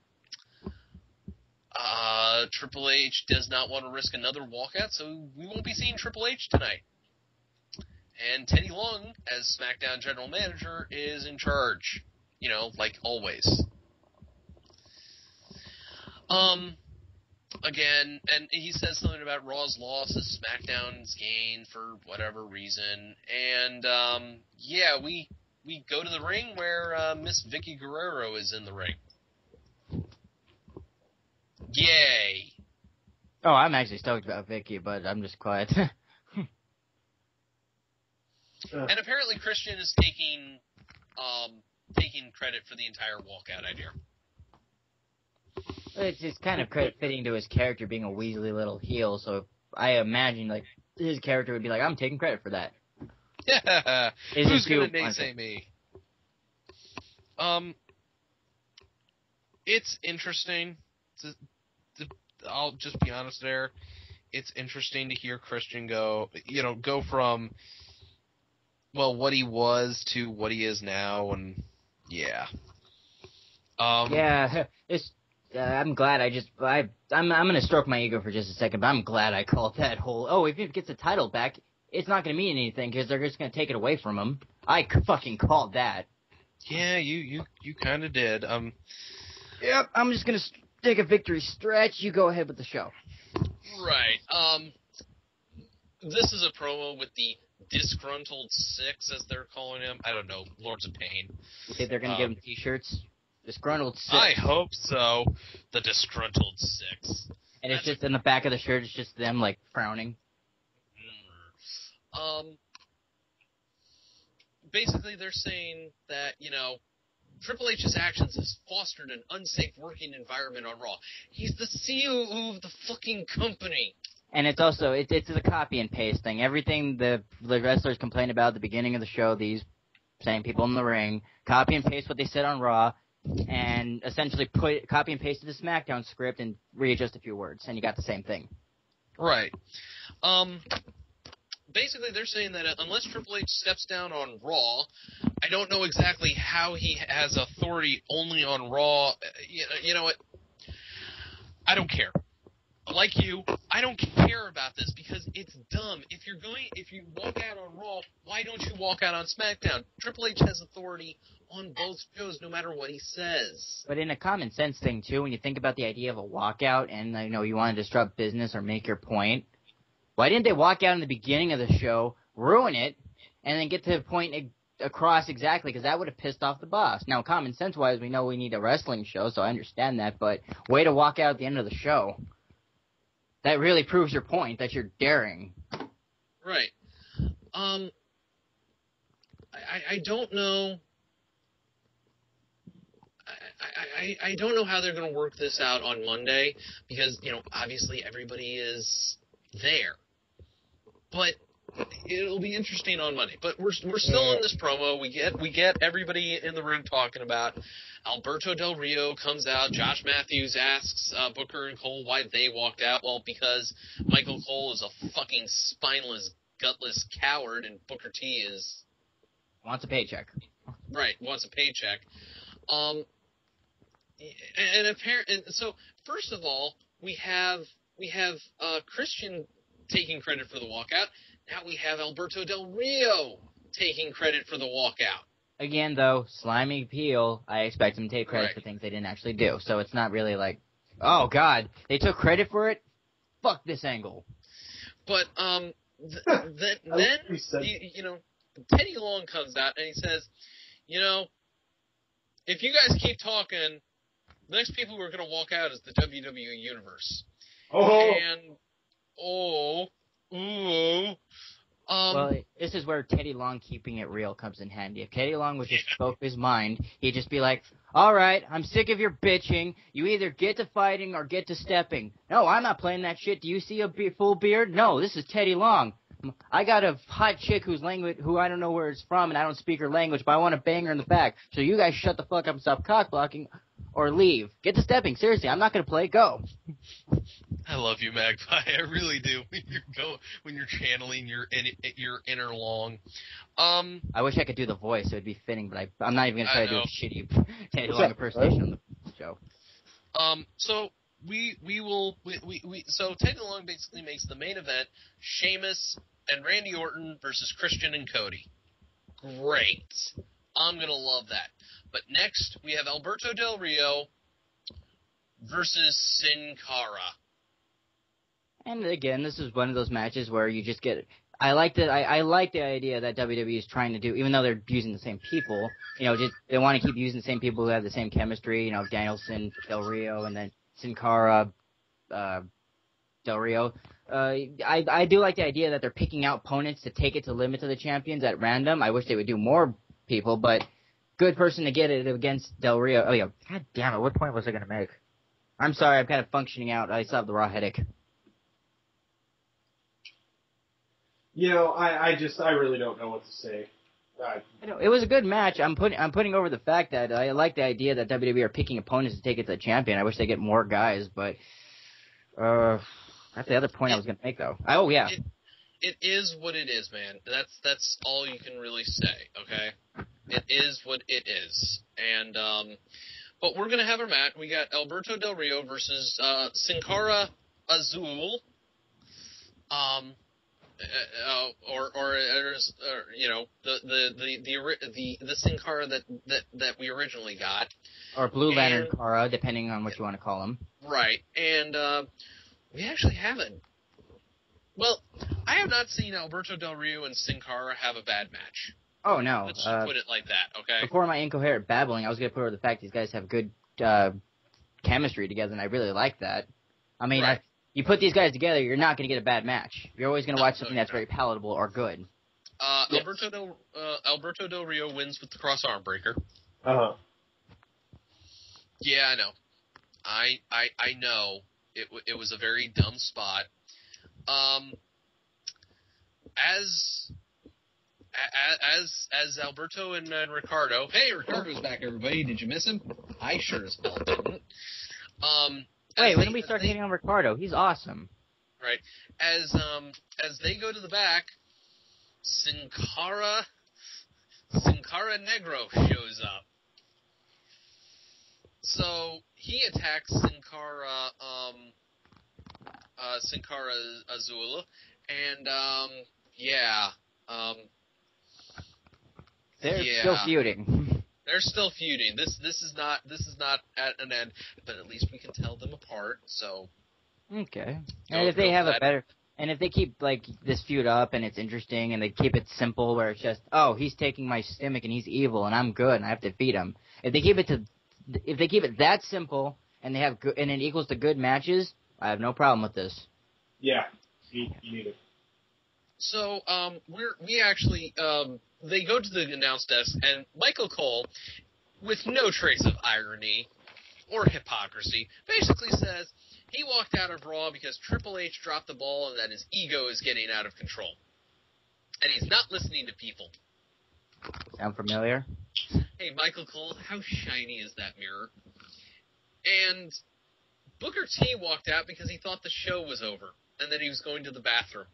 Triple H does not want to risk another walkout, so we won't be seeing Triple H tonight. And Teddy Long, as SmackDown General Manager, is in charge. Like always. Again, and he says something about Raw's loss is SmackDown's gain for whatever reason. And, we go to the ring where Miss Vicky Guerrero is in the ring. Yay! Oh, I'm actually stoked about Vicky, but I'm just quiet. And apparently Christian is taking credit for the entire walkout idea. It's just kind of fitting to his character being a Weasley little heel, so I imagine, like, his character would be like, I'm taking credit for that. Yeah, who's going to naysay me? It's interesting. I'll just be honest there. It's interesting to hear Christian go from, what he was to what he is now, and yeah. I'm glad I'm going to stroke my ego for just a second, but I'm glad I called that whole, if he gets the title back, it's not going to mean anything because they're just going to take it away from him. I fucking called that. Yeah, you kind of did. Yep, I'm just gonna take a victory stretch. You go ahead with the show. Right. This is a promo with the Disgruntled Six, as they're calling him. I don't know, Lords of Pain. You think they're gonna give him T-shirts? Disgruntled Six. I hope so. The Disgruntled Six. And it's just in the back of the shirt. It's just them like frowning. Basically, they're saying that Triple H's actions has fostered an unsafe working environment on Raw. He's the CEO of the fucking company. And it's also it's a copy and paste thing. Everything the wrestlers complain about at the beginning of the show, these same people in the ring, copy and paste what they said on Raw, and essentially copy and paste the SmackDown script and readjust a few words, and you got the same thing. Right. Basically, they're saying that unless Triple H steps down on Raw, I don't know exactly how he has authority only on Raw. You know what? I don't care. Like you, I don't care about this because it's dumb. If you walk out on Raw, why don't you walk out on SmackDown? Triple H has authority on both shows, no matter what he says. But in a common sense thing too, when you think about the idea of a walkout, and you want to disrupt business or make your point, why didn't they walk out in the beginning of the show, ruin it, and then get to the point across exactly? Because that would have pissed off the boss. Now, common sense wise, we know we need a wrestling show, so I understand that. But way to walk out at the end of the show. That really proves your point that you're daring. Right. I don't know. I don't know how they're going to work this out on Monday because obviously everybody is there, but it'll be interesting on Monday. But we're still in this promo. We get everybody in the room talking about. Alberto Del Rio comes out. Josh Matthews asks Booker and Cole why they walked out. Well, because Michael Cole is a fucking spineless, gutless coward, and Booker T wants a paycheck. Right, wants a paycheck. So first of all, we have Christian taking credit for the walkout. Now we have Alberto Del Rio taking credit for the walkout. Again, though, slimy heel, I expect him to take credit for things they didn't actually do. So it's not really like, oh, God, they took credit for it? Fuck this angle. But then Teddy Long comes out and he says, if you guys keep talking, the next people who are going to walk out is the WWE Universe. Well, this is where Teddy Long keeping it real comes in handy. If Teddy Long was just spoke his mind, he'd just be like, all right, I'm sick of your bitching. You either get to fighting or get to stepping. No, I'm not playing that shit. Do you see a full beard? No, this is Teddy Long. I got a hot chick who I don't know where it's from and I don't speak her language, but I want to bang her in the back. So you guys shut the fuck up and stop cock blocking or leave. Get to stepping. Seriously, I'm not going to play. Go. I love you, Magpie. I really do. When you're channeling your inner Long. I wish I could do the voice. It would be fitting, but I'm not even going to try to do a shitty Teddy Long impersonation on the show. So so Teddy Long basically makes the main event Sheamus and Randy Orton versus Christian and Cody. Great. I'm going to love that. But next, we have Alberto Del Rio versus Sin Cara. And again, this is one of those matches where you just get. I like the idea that WWE is trying to do, even though they're using the same people. Just they want to keep using the same people who have the same chemistry. Danielson, Del Rio, and then Sin Cara, Del Rio. I do like the idea that they're picking out opponents to take it to limit to the champions at random. I wish they would do more people, but good person to get it against Del Rio. Oh yeah, god damn it! What point was I going to make? I'm sorry, I'm kind of functioning out. I still have the raw headache. I really don't know what to say. It was a good match. I'm putting over the fact that I like the idea that WWE are picking opponents to take it to the champion. I wish they get more guys, but that's the other point I was going to make, though. Oh yeah. It is what it is, man. That's all you can really say. Okay, it is what it is, and but we're gonna have our match. We got Alberto Del Rio versus Sin Cara Azul. the Sin Cara that we originally got. Or Blue Lantern Cara, depending on what you want to call him. Right, and we actually haven't. Well, I have not seen Alberto Del Rio and Sin Cara have a bad match. Oh, no. Let's just put it like that, okay? Before my incoherent babbling, I was going to put over the fact these guys have good chemistry together, and I really like that. I mean, Right. you put these guys together, you're not going to get a bad match. You're always going to watch something that's very palatable or good. Yes. Alberto Del Rio wins with the cross arm breaker. Uh-huh. Yeah, I know. I know it was a very dumb spot. As Alberto and Ricardo. Hey, Ricardo's back, everybody. Did you miss him? I sure as hell didn't. Wait, when do we start hitting on Ricardo? He's awesome. Right. As they go to the back, Sin Cara Negro shows up. So he attacks Sin Cara Azul, and They're still feuding. They're still feuding. This is not at an end, but at least we can tell them apart. So Okay. And if they have a better, and if they keep like this feud up and it's interesting and they keep it simple where it's just, oh, he's taking my stomach and he's evil and I'm good and I have to defeat him. If they keep it that simple and they have good, and it equals to good matches, I have no problem with this. Yeah, you need it. So we actually they go to the announce desk, and Michael Cole, with no trace of irony or hypocrisy, basically says he walked out of Raw because Triple H dropped the ball and that his ego is getting out of control. And he's not listening to people. Sound familiar? Hey, Michael Cole, how shiny is that mirror? And Booker T walked out because he thought the show was over and that he was going to the bathroom.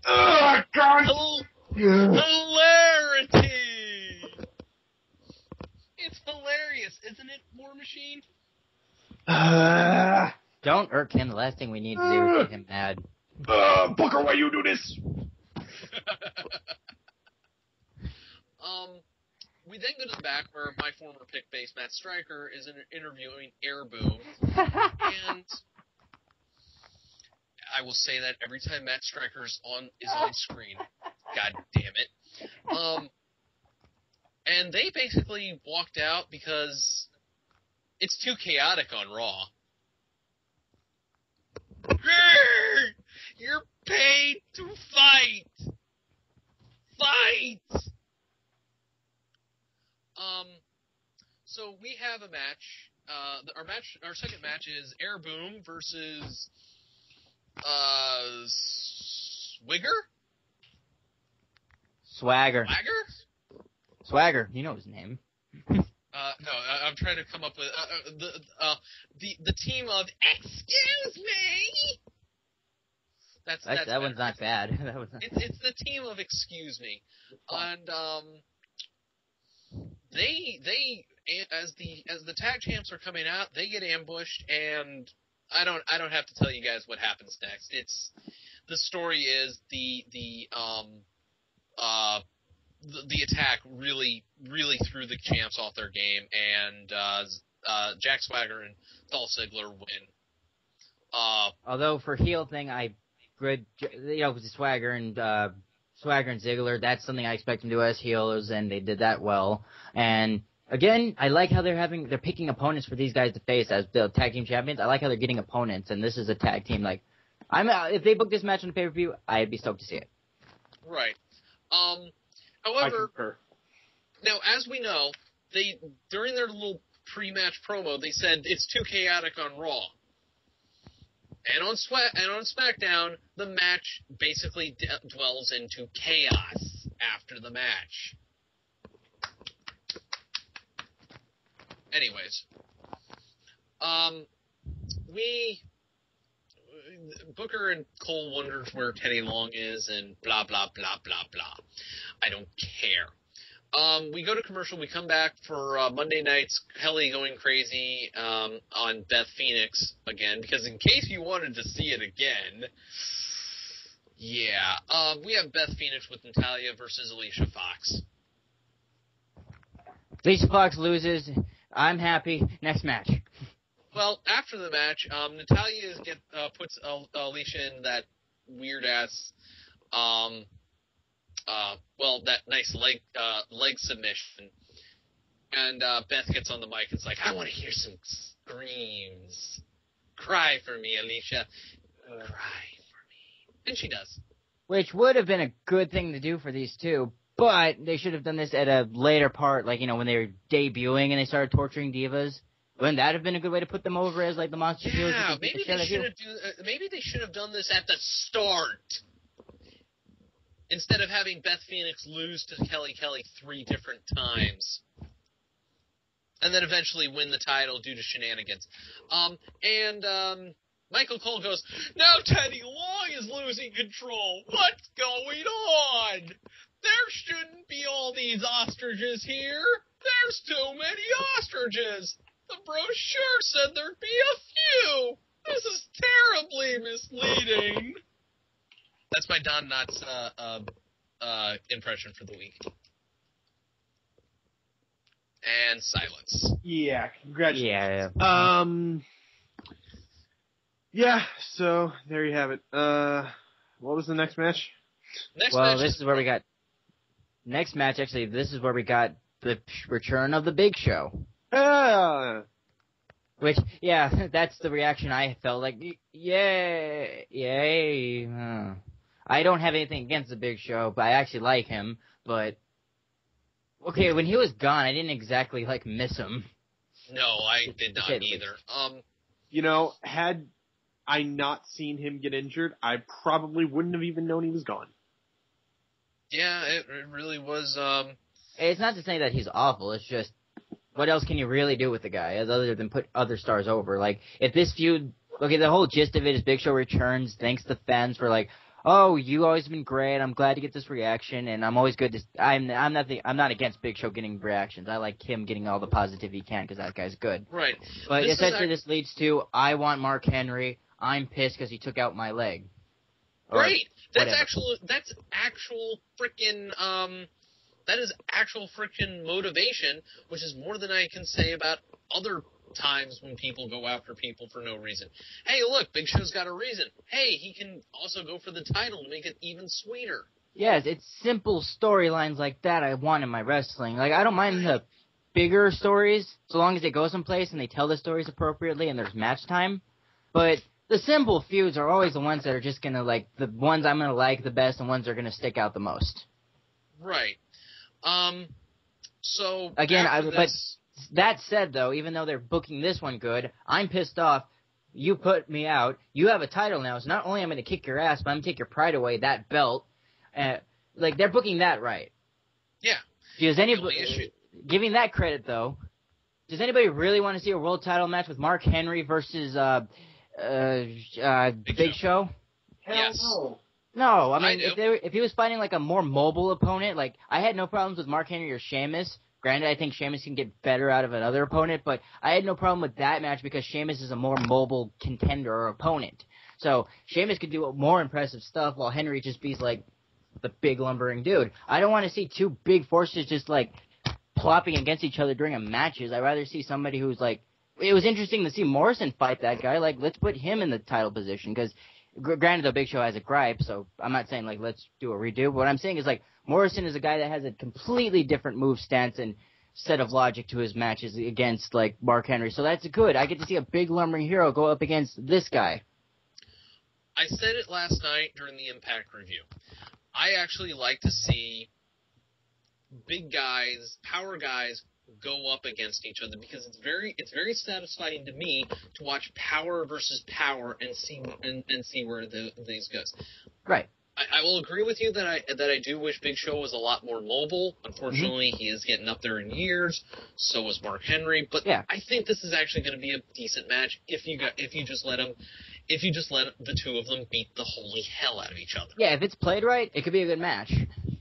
Oh, God! Hilarity! It's hilarious, isn't it, War Machine? Don't irk him. The last thing we need to do is get him mad. Booker, why you do this? We then go to the back where my former pick base, Matt Stryker, is interviewing Air Boom. And I will say that every time Matt Stryker is on screen. God damn it. And they basically walked out because it's too chaotic on Raw. You're paid to fight! Fight! So we have a match. Our second match is Air Boom versus Swagger, you know his name. No, I'm trying to come up with the team of Excuse Me. That one's not bad. It's the team of Excuse Me, and they as the tag champs are coming out, they get ambushed, and I don't have to tell you guys what happens next. The story is the attack really threw the champs off their game, and Jack Swagger and Dolph Ziggler win. Although for heel thing, with Swagger and Ziggler, that's something I expect them to do as heels, and they did that well. And again, I like how they're picking opponents for these guys to face as the tag team champions. I like how they're getting opponents, and this is a tag team. Like, if they book this match on the pay-per-view, I'd be stoked to see it. Right. However, now as we know, during their little pre-match promo, they said it's too chaotic on Raw. And on SmackDown, the match basically dwells into chaos after the match. Anyways, Booker and Cole wonders where Teddy Long is and blah, blah, blah, blah, blah. I don't care. We go to commercial. We come back for Monday night's Kelly going crazy on Beth Phoenix again, because in case you wanted to see it again, Yeah. We have Beth Phoenix with Natalya versus Alicia Fox. Alicia Fox loses. I'm happy. Next match. Well, after the match, Natalya puts Alicia in that weird ass, that nice leg submission, and Beth gets on the mic. It's like, I want to hear some screams. Cry for me, Alicia. Cry for me, and she does. Which would have been a good thing to do for these two, but they should have done this at a later part, like, when they were debuting and they started torturing divas. Wouldn't that have been a good way to put them over as, like, the monster heroes? Yeah, maybe they should have done this at the start. Instead of having Beth Phoenix lose to Kelly 3 different times. And then eventually win the title due to shenanigans. Michael Cole goes, now Teddy Long is losing control. What's going on? There shouldn't be all these ostriches here. There's too many ostriches. The brochure said there'd be a few. This is terribly misleading. That's my Don Knotts impression for the week. And silence. Yeah, congratulations. Yeah. Yeah, so there you have it. What was the next match? This is where we got... Next match, actually, this is where we got the return of the Big Show. Which, yeah, that's the reaction I felt like, yay. I don't have anything against the Big Show, but I actually like him, but... Okay, when he was gone, I didn't exactly, miss him. No, I did not either. Had I not seen him get injured, I probably wouldn't have even known he was gone. Yeah, it really was, It's not to say that he's awful, it's just, what else can you really do with the guy, other than put other stars over? Like, if this feud... Okay, the whole gist of it is Big Show returns, thanks the fans for, oh, you always been great. I'm glad to get this reaction, and I'm always good to. I'm not against Big Show getting reactions. I like him getting all the positivity he can because that guy's good. Right. But essentially, this leads to I want Mark Henry. I'm pissed because he took out my leg. Right. That's whatever. That is actual freaking motivation, which is more than I can say about other times when people go after people for no reason. Hey, look, Big Show's got a reason. Hey, he can also go for the title to make it even sweeter. Yes, it's simple storylines like that I want in my wrestling. I don't mind the bigger stories, so long as they go someplace and they tell the stories appropriately and there's match time. But the simple feuds are always the ones that are just gonna, the ones I'm gonna like the best and ones that are gonna stick out the most. Right. So... Again, that said, though, even though they're booking this one good, I'm pissed off. You put me out. You have a title now, so not only am I going to kick your ass, but I'm going to take your pride away, that belt. They're booking that right. Yeah. Giving that credit, though, does anybody really want to see a world title match with Mark Henry versus Big Show? Yes. No, I mean, if he was fighting a more mobile opponent, I had no problems with Mark Henry or Sheamus. Granted, I think Sheamus can get better out of another opponent, but I had no problem with that match because Sheamus is a more mobile contender or opponent. So Sheamus could do more impressive stuff while Henry just be the big lumbering dude. I don't want to see two big forces just plopping against each other during a matches. I'd rather see somebody who's it was interesting to see Morrison fight that guy. Let's put him in the title position because granted, the Big Show has a gripe, so I'm not saying let's do a redo. But what I'm saying is Morrison is a guy that has a completely different move stance and set of logic to his matches against Mark Henry. So that's good. I get to see a big lumbering hero go up against this guy. I said it last night during the Impact review. I actually like to see big guys, power guys, go up against each other because it's very satisfying to me to watch power versus power and see where things goes. Right. I will agree with you that I do wish Big Show was a lot more mobile. Unfortunately, he is getting up there in years. So was Mark Henry. But yeah. I think this is actually going to be a decent match if you just let the two of them beat the holy hell out of each other. Yeah, if it's played right, it could be a good match.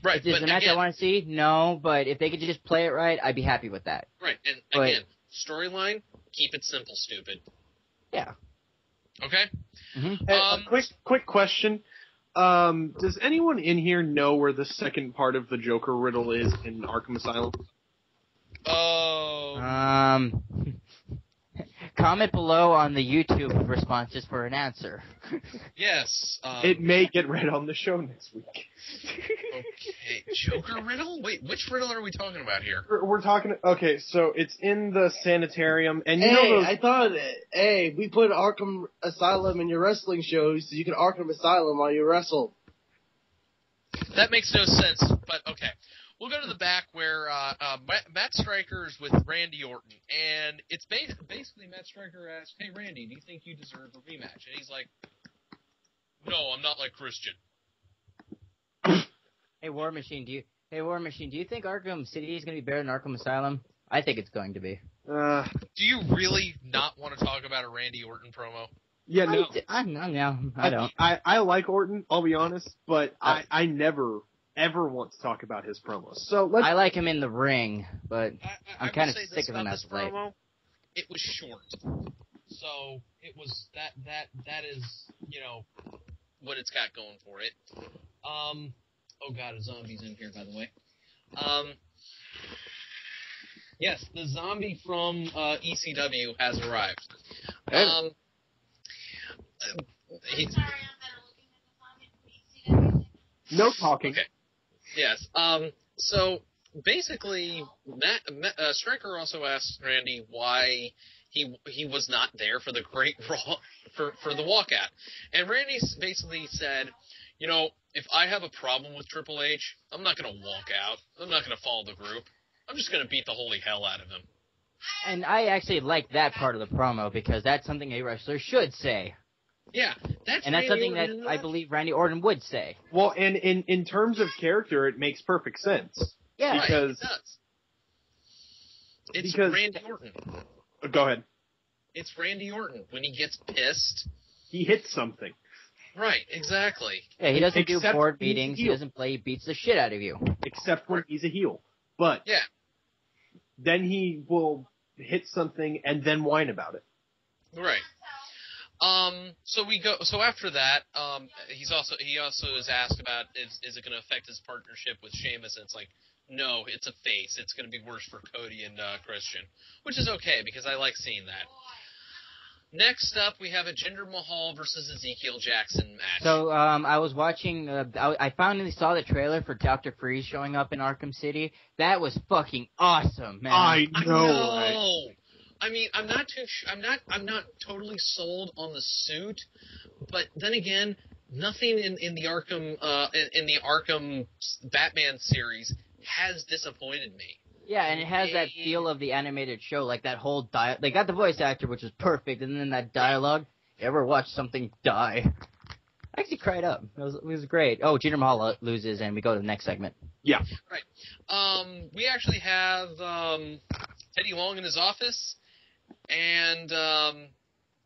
Right. Is this a match I want to see? No, but if they could just play it right, I'd be happy with that. Right. And again, storyline, keep it simple, stupid. Yeah. Okay. Mm-hmm. A quick question. Does anyone in here know where the second part of the Joker riddle is in Arkham Asylum? Comment below on the YouTube responses for an answer. Yes. It may get read on the show next week. Okay, Joker riddle? Wait, which riddle are we talking about here? We're talking. Okay, so it's in the sanitarium, and you know those. I thought, we put Arkham Asylum in your wrestling shows so you can Arkham Asylum while you wrestle. That makes no sense, but okay. We'll go to the back where Matt Stryker's with Randy Orton, and it's basically Matt Stryker asks, "Hey Randy, do you think you deserve a rematch?" And he's like, "No, I'm not like Christian." Hey War Machine, do you think Arkham City is going to be better than Arkham Asylum? I think it's going to be. Do you really not want to talk about a Randy Orton promo? Yeah, no. I don't. I like Orton, I'll be honest, but I never ever want to talk about his promos. So I like him in the ring, but I'm kind of sick of him as of late. It was short, so it was that is what it's got going for it. Oh god, a zombie's in here, by the way. Yes, the zombie from ECW has arrived. No talking. Okay. Yes. So basically, Stryker also asked Randy why he was not there for the Great Raw for the walkout, and Randy basically said, if I have a problem with Triple H, I'm not going to walk out. I'm not going to follow the group. I'm just going to beat the holy hell out of him. And I actually like that part of the promo because that's something a wrestler should say. Yeah, that's something that I believe Randy Orton would say. Well, and in terms of character, it makes perfect sense. Yeah, because it does. It's Randy Orton. Go ahead. It's Randy Orton. When he gets pissed, he hits something. Right, exactly. Yeah, he doesn't do board meetings. He doesn't play. He beats the shit out of you. Except when he's a heel. But then he will hit something and then whine about it. Right. So after that, he also is asked about is it going to affect his partnership with Sheamus, and it's like, no, it's a face. It's going to be worse for Cody and Christian, which is okay because I like seeing that. Next up, we have a Jinder Mahal versus Ezekiel Jackson match. So I was watching. I finally saw the trailer for Dr. Freeze showing up in Arkham City. That was fucking awesome, man. I know. Right? I mean, I'm not totally sold on the suit, but then again, nothing in the Arkham Batman series has disappointed me. Yeah, and it has that feel of the animated show, like that whole They got the voice actor, which was perfect, and then that dialogue. You ever watch something die? I actually cried up. It was great. Oh, Jinder Mahal loses, and we go to the next segment. Yeah. Right. We actually have Teddy Long in his office. And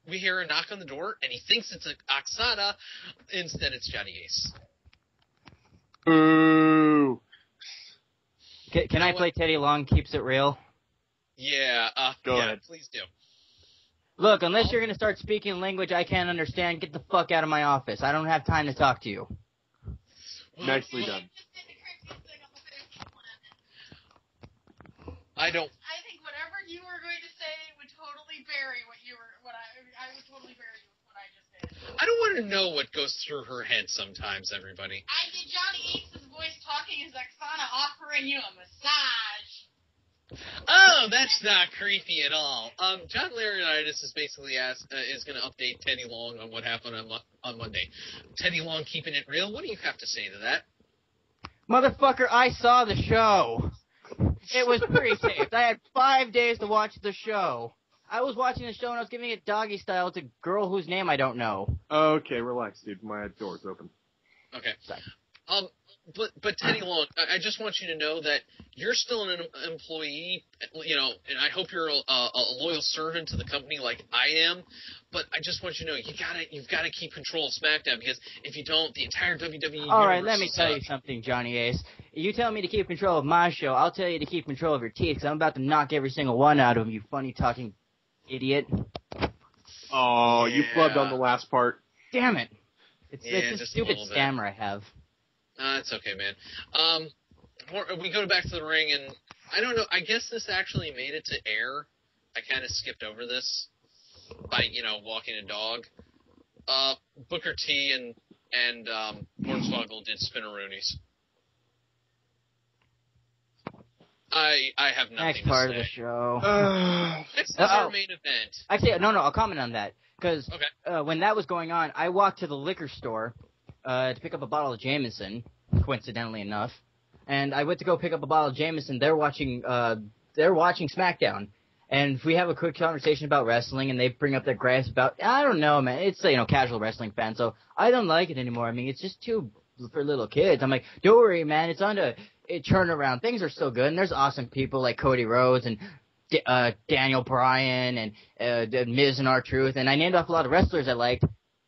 we hear a knock on the door, and he thinks it's Oksana. Instead, it's Johnny Ace. Boo. Can I play Teddy Long Keeps It Real? Yeah. Go ahead. Please do. Look, unless you're going to start speaking a language I can't understand, get the fuck out of my office. I don't have time to talk to you. Nicely done. I don't. I think whatever you were going to say would totally bury I would totally bury what I just did. I don't want to know what goes through her head sometimes, everybody. I did Johnny Ace's voice talking as Oksana offering you a massage. Oh, that's not creepy at all. John Laurinaitis is basically is going to update Teddy Long on what happened on Monday. Teddy Long keeping it real. What do you have to say to that? Motherfucker, I saw the show. It was pre-taped. I had 5 days to watch the show. I was watching the show and I was giving it doggy style to a girl whose name I don't know. Okay, relax, dude. My door's open. Okay. Sorry. But Teddy Long, I just want you to know that you're still an employee, and I hope you're a loyal servant to the company like I am. But I just want you to know you've got to keep control of SmackDown, because if you don't, the entire WWE. All right, let me tell you something, Johnny Ace. You tell me to keep control of my show, I'll tell you to keep control of your teeth, because I'm about to knock every single one out of them, you funny talking idiot. Oh, you flubbed on the last part. Damn it. It's Yeah, a just a stupid little bit. stammer I have. It's okay, man. We go back to the ring, and I don't know. I guess this actually made it to air. I kind of skipped over this by, walking a dog. Booker T and Hornswoggle did spinneroonies. I have nothing Next to part say. of the show. This is our main event. Actually, no, I'll comment on that. Because Okay. when that was going on, I walked to the liquor store to pick up a bottle of Jameson, coincidentally enough. And I went to go pick up a bottle of Jameson. They're watching SmackDown. And we have a quick conversation about wrestling, and they bring up their gripes about, I don't know, man. It's, casual wrestling fan, so I don't like it anymore. I mean, it's just too for little kids. I'm like, don't worry, man. It's on to turn around. Things are still good, and there's awesome people like Cody Rhodes and Daniel Bryan and Miz and R-Truth, and I named off a lot of wrestlers I liked.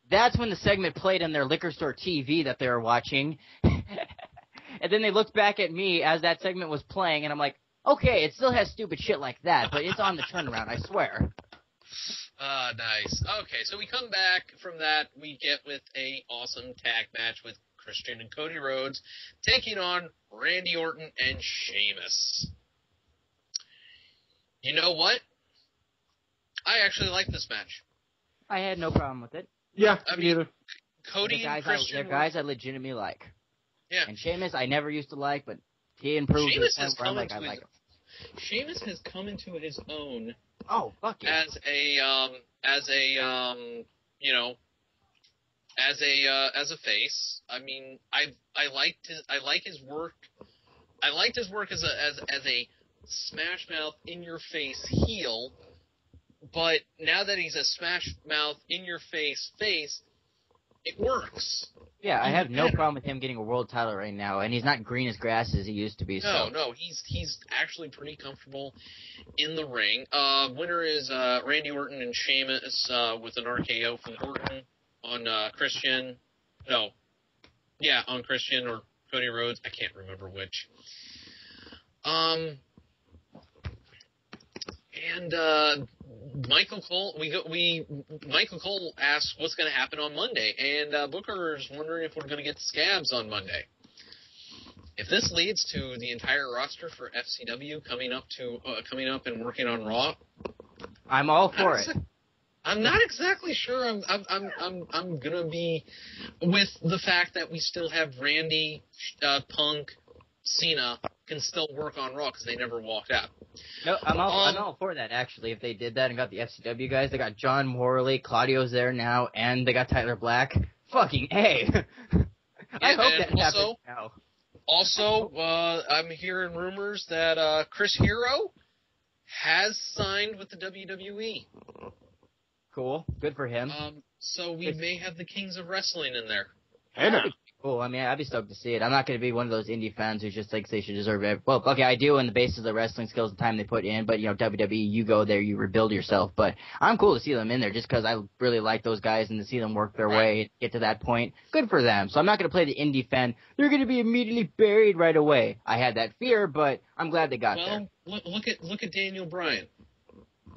That's when the segment played on their liquor store TV that they were watching. And then they looked back at me as that segment was playing, and I'm like, okay, it still has stupid shit like that, but it's on the turnaround, I swear. Nice. Okay, so we come back from that. We get with a awesome tag match with Christian and Cody Rhodes taking on Randy Orton and Sheamus. You know what? I actually like this match. I had no problem with it. Yeah, I me mean, neither. Cody and Christian. They're guys I legitimately like. Yeah. And Sheamus I never used to like, but he improved to the point where I'm like, I like him. Sheamus has come into his own. Oh, fuck yeah. As a face. I mean, I like his work. I liked his work as a smash mouth in your face heel. But now that he's a smash mouth in your face, it works. Yeah, I have no problem with him getting a world title right now, and he's not green as grass as he used to be. No, he's actually pretty comfortable in the ring. Winner is Randy Orton and Sheamus with an RKO from Orton on Christian. No, yeah, on Christian or Cody Rhodes. I can't remember which. And Michael Cole, Michael Cole asks what's going to happen on Monday, and Booker's wondering if we're going to get scabs on Monday. If this leads to the entire roster for FCW coming up and working on Raw, I'm all for it. I'm not exactly sure. I'm gonna be with the fact that we still have Randy, Punk, Cena can still work on Raw because they never walked out. No, I'm all for that, actually. If they did that and got the FCW guys, they got John Morley, Claudio's there now, and they got Tyler Black. Fucking A. I hope that happens now. Also, I'm hearing rumors that Chris Hero has signed with the WWE. Cool. Good for him. So we may have the Kings of Wrestling in there. Hey, now. Cool. I mean, I'd be stoked to see it. I'm not going to be one of those indie fans who just thinks they should deserve it. Well, okay, I do on the basis of the wrestling skills and time they put in, but, WWE, you go there, you rebuild yourself. But I'm cool to see them in there just because I really like those guys and to see them work their way and get to that point. Good for them. So I'm not going to play the indie fan. They're going to be immediately buried right away. I had that fear, but I'm glad they got there. Well, look at Daniel Bryan.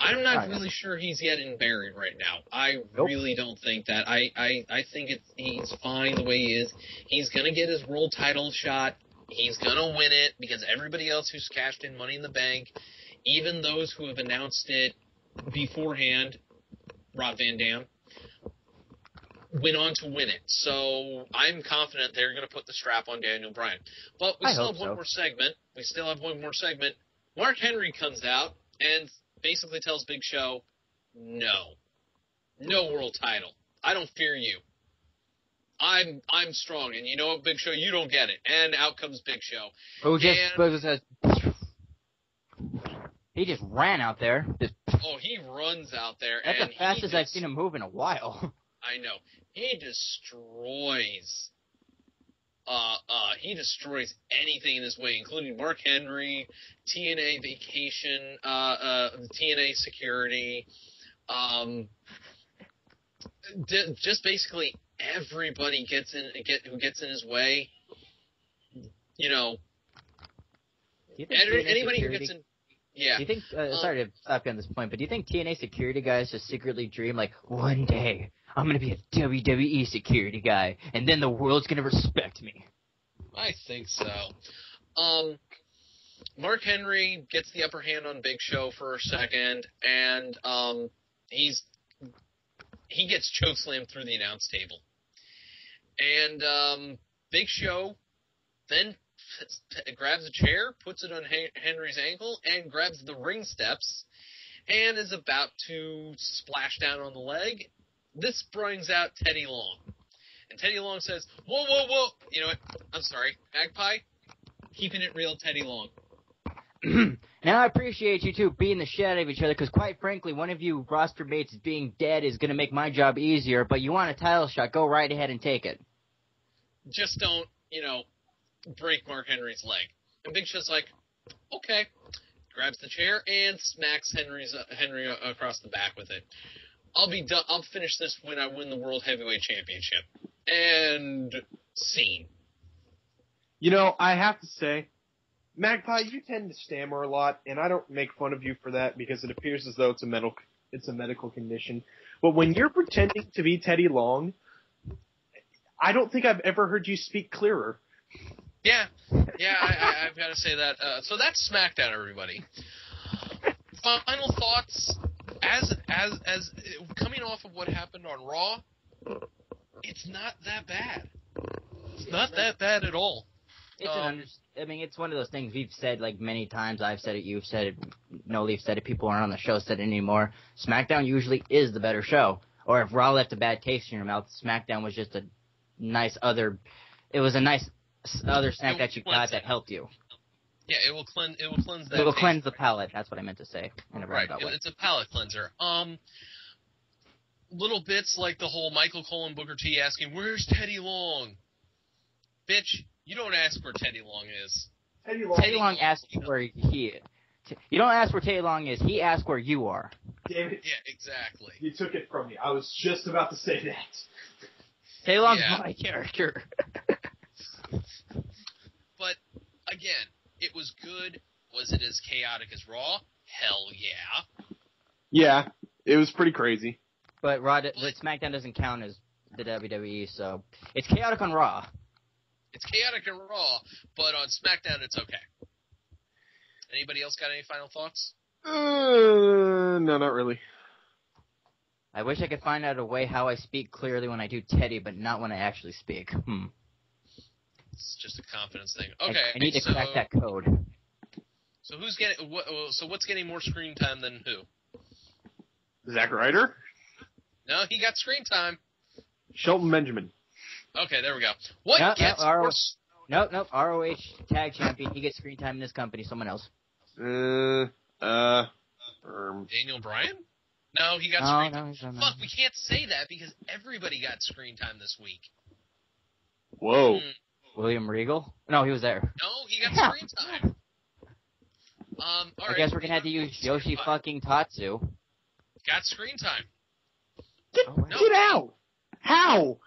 I'm not really sure he's getting buried right now. I really don't think that. I think he's fine the way he is. He's going to get his world title shot. He's going to win it because everybody else who's cashed in Money in the Bank, even those who have announced it beforehand, Rob Van Dam, went on to win it. So I'm confident they're going to put the strap on Daniel Bryan. But we still have one more segment. Mark Henry comes out and basically tells Big Show, no world title. I don't fear you. I'm strong, and you know what, Big Show, you don't get it. And out comes Big Show. He just ran out there. He runs out there. That's the fastest I've seen him move in a while. I know. He destroys anything in his way, including Mark Henry, TNA Vacation, TNA Security, just basically everybody who gets in his way. Anybody who gets in. Yeah. Do you think, sorry to stop you on this point, but do you think TNA security guys just secretly dream, like, one day I'm going to be a WWE security guy, and then the world's going to respect me? I think so. Mark Henry gets the upper hand on Big Show for a second, and he gets chokeslammed through the announce table. And Big Show then grabs a chair, puts it on Henry's ankle, and grabs the ring steps, and is about to splash down on the leg. This brings out Teddy Long. And Teddy Long says, whoa, whoa, whoa. You know what? I'm sorry. Magpie, keeping it real, Teddy Long. Now, I appreciate you two beating the shit out of each other, because quite frankly, one of you roster mates being dead is going to make my job easier, but you want a title shot, go right ahead and take it. Just don't, break Mark Henry's leg. And Big Show's like, okay. Grabs the chair and smacks Henry across the back with it. I'll be done. I'll finish this when I win the World Heavyweight Championship. And scene. I have to say, Magpie, you tend to stammer a lot, and I don't make fun of you for that because it appears as though it's a medical condition. But when you're pretending to be Teddy Long, I don't think I've ever heard you speak clearer. Yeah, I've got to say that. So that's SmackDown, everybody. Final thoughts, as coming off of what happened on Raw, it's not that bad. It's not that bad at all. It's one of those things we've said like many times. I've said it, you've said it, No Leaf said it, people aren't on the show said it anymore. SmackDown usually is the better show. Or if Raw left a bad taste in your mouth, SmackDown was just a nice other snack that you got that helped you. Yeah, it will cleanse that. It will cleanse the palate. That's what I meant to say in a roundabout way. It's a palate cleanser. Little bits like the whole Michael Cole and Booker T asking, "Where's Teddy Long?" Bitch, you don't ask where Teddy Long is. Teddy Long asks where he is. You don't ask where Teddy Long is. He asks where you are. Damn it. Yeah, exactly. You took it from me. I was just about to say that. Teddy Long's my character. But, again, it was good. Was it as chaotic as Raw? Hell yeah. Yeah, it was pretty crazy. But SmackDown doesn't count as the WWE, so it's chaotic on Raw. It's chaotic on Raw, but on SmackDown it's okay. Anybody else got any final thoughts? No, not really. I wish I could find out a way how I speak clearly when I do Teddy, but not when I actually speak. It's just a confidence thing. Okay, I need to crack that code. So what's getting more screen time than who? Zack Ryder? No, he got screen time. Shelton Benjamin. Okay, there we go. What gets more? Nope. ROH tag champion. He gets screen time in this company. Someone else. Daniel Bryan? No, he got screen time. Fuck, we can't say that because everybody got screen time this week. Whoa. William Regal? No, he was there. No, he got screen time. I guess we're gonna have to use Yoshi fucking Tatsu. Got screen time. Get out! How?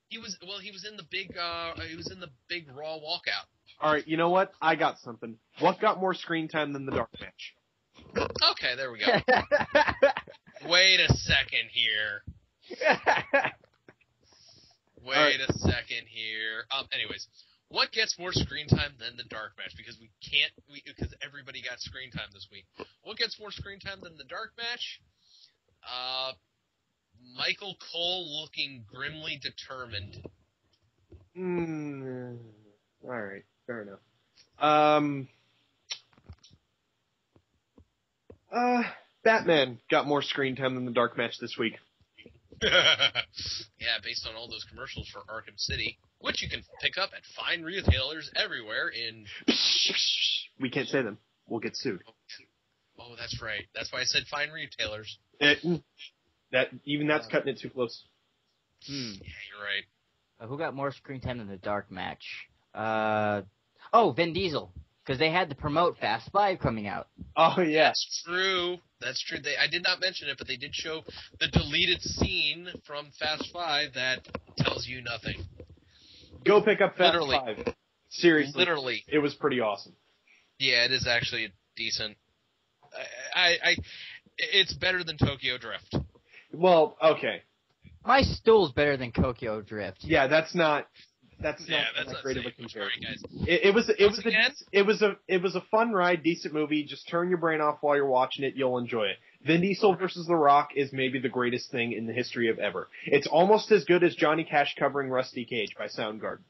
He was in the big Raw walkout. All right, you know what? I got something. What got more screen time than the dark match? Okay, there we go. Wait a second here. Wait a second here. Anyways, what gets more screen time than the dark match? Because because everybody got screen time this week. What gets more screen time than the dark match? Michael Cole looking grimly determined. All right, fair enough. Batman got more screen time than the dark match this week. Yeah, based on all those commercials for Arkham City, which you can pick up at fine retailers everywhere in... We can't say them. We'll get sued. Oh, that's right. That's why I said fine retailers. That's cutting it too close. Yeah, you're right. Who got more screen time than the dark match? Vin Diesel. Because they had to promote Fast 5 coming out. Oh, yeah. That's true. I did not mention it, but they did show the deleted scene from Fast 5 that tells you nothing. Go pick up Fast 5. Seriously. Literally. It was pretty awesome. Yeah, it is actually decent. It's better than Tokyo Drift. Well, okay. My stool's better than Tokyo Drift. Yeah, that's not that great of a comparison. It was a fun ride, decent movie. Just turn your brain off while you're watching it, you'll enjoy it. Vin Diesel versus The Rock is maybe the greatest thing in the history of ever. It's almost as good as Johnny Cash covering Rusty Cage by Soundgarden.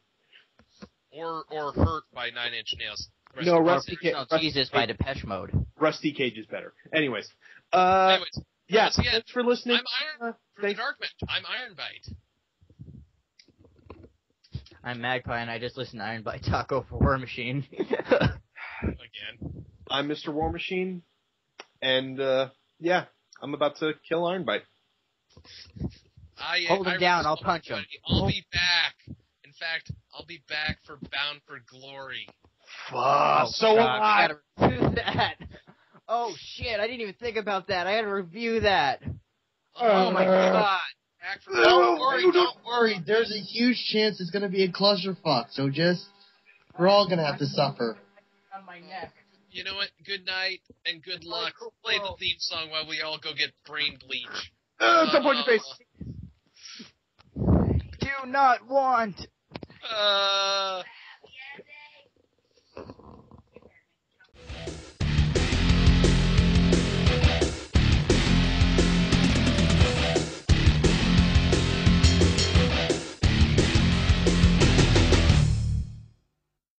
Or Hurt by Nine Inch Nails. No, Rusty Cage. Jesus by Depeche Mode. Rusty Cage is better. Anyways. Yeah, thanks for listening. I'm for the Dark Match. I'm Ironbite. I'm Magpie, and I just listened to Ironbite Taco for War Machine. Again. I'm Mr. War Machine, and I'm about to kill Ironbite. Hold him down, I'll punch him. I'll be back. In fact, I'll be back for Bound for Glory. Fuck. So am I. I gotta review that. Oh shit! I didn't even think about that. I gotta review that. Oh my god! Don't worry. There's a huge chance it's gonna be a clusterfuck. So we're all gonna have to suffer. On my neck. You know what? Good night and good luck. Play the theme song while we all go get brain bleach. Don't point your face. Do not want.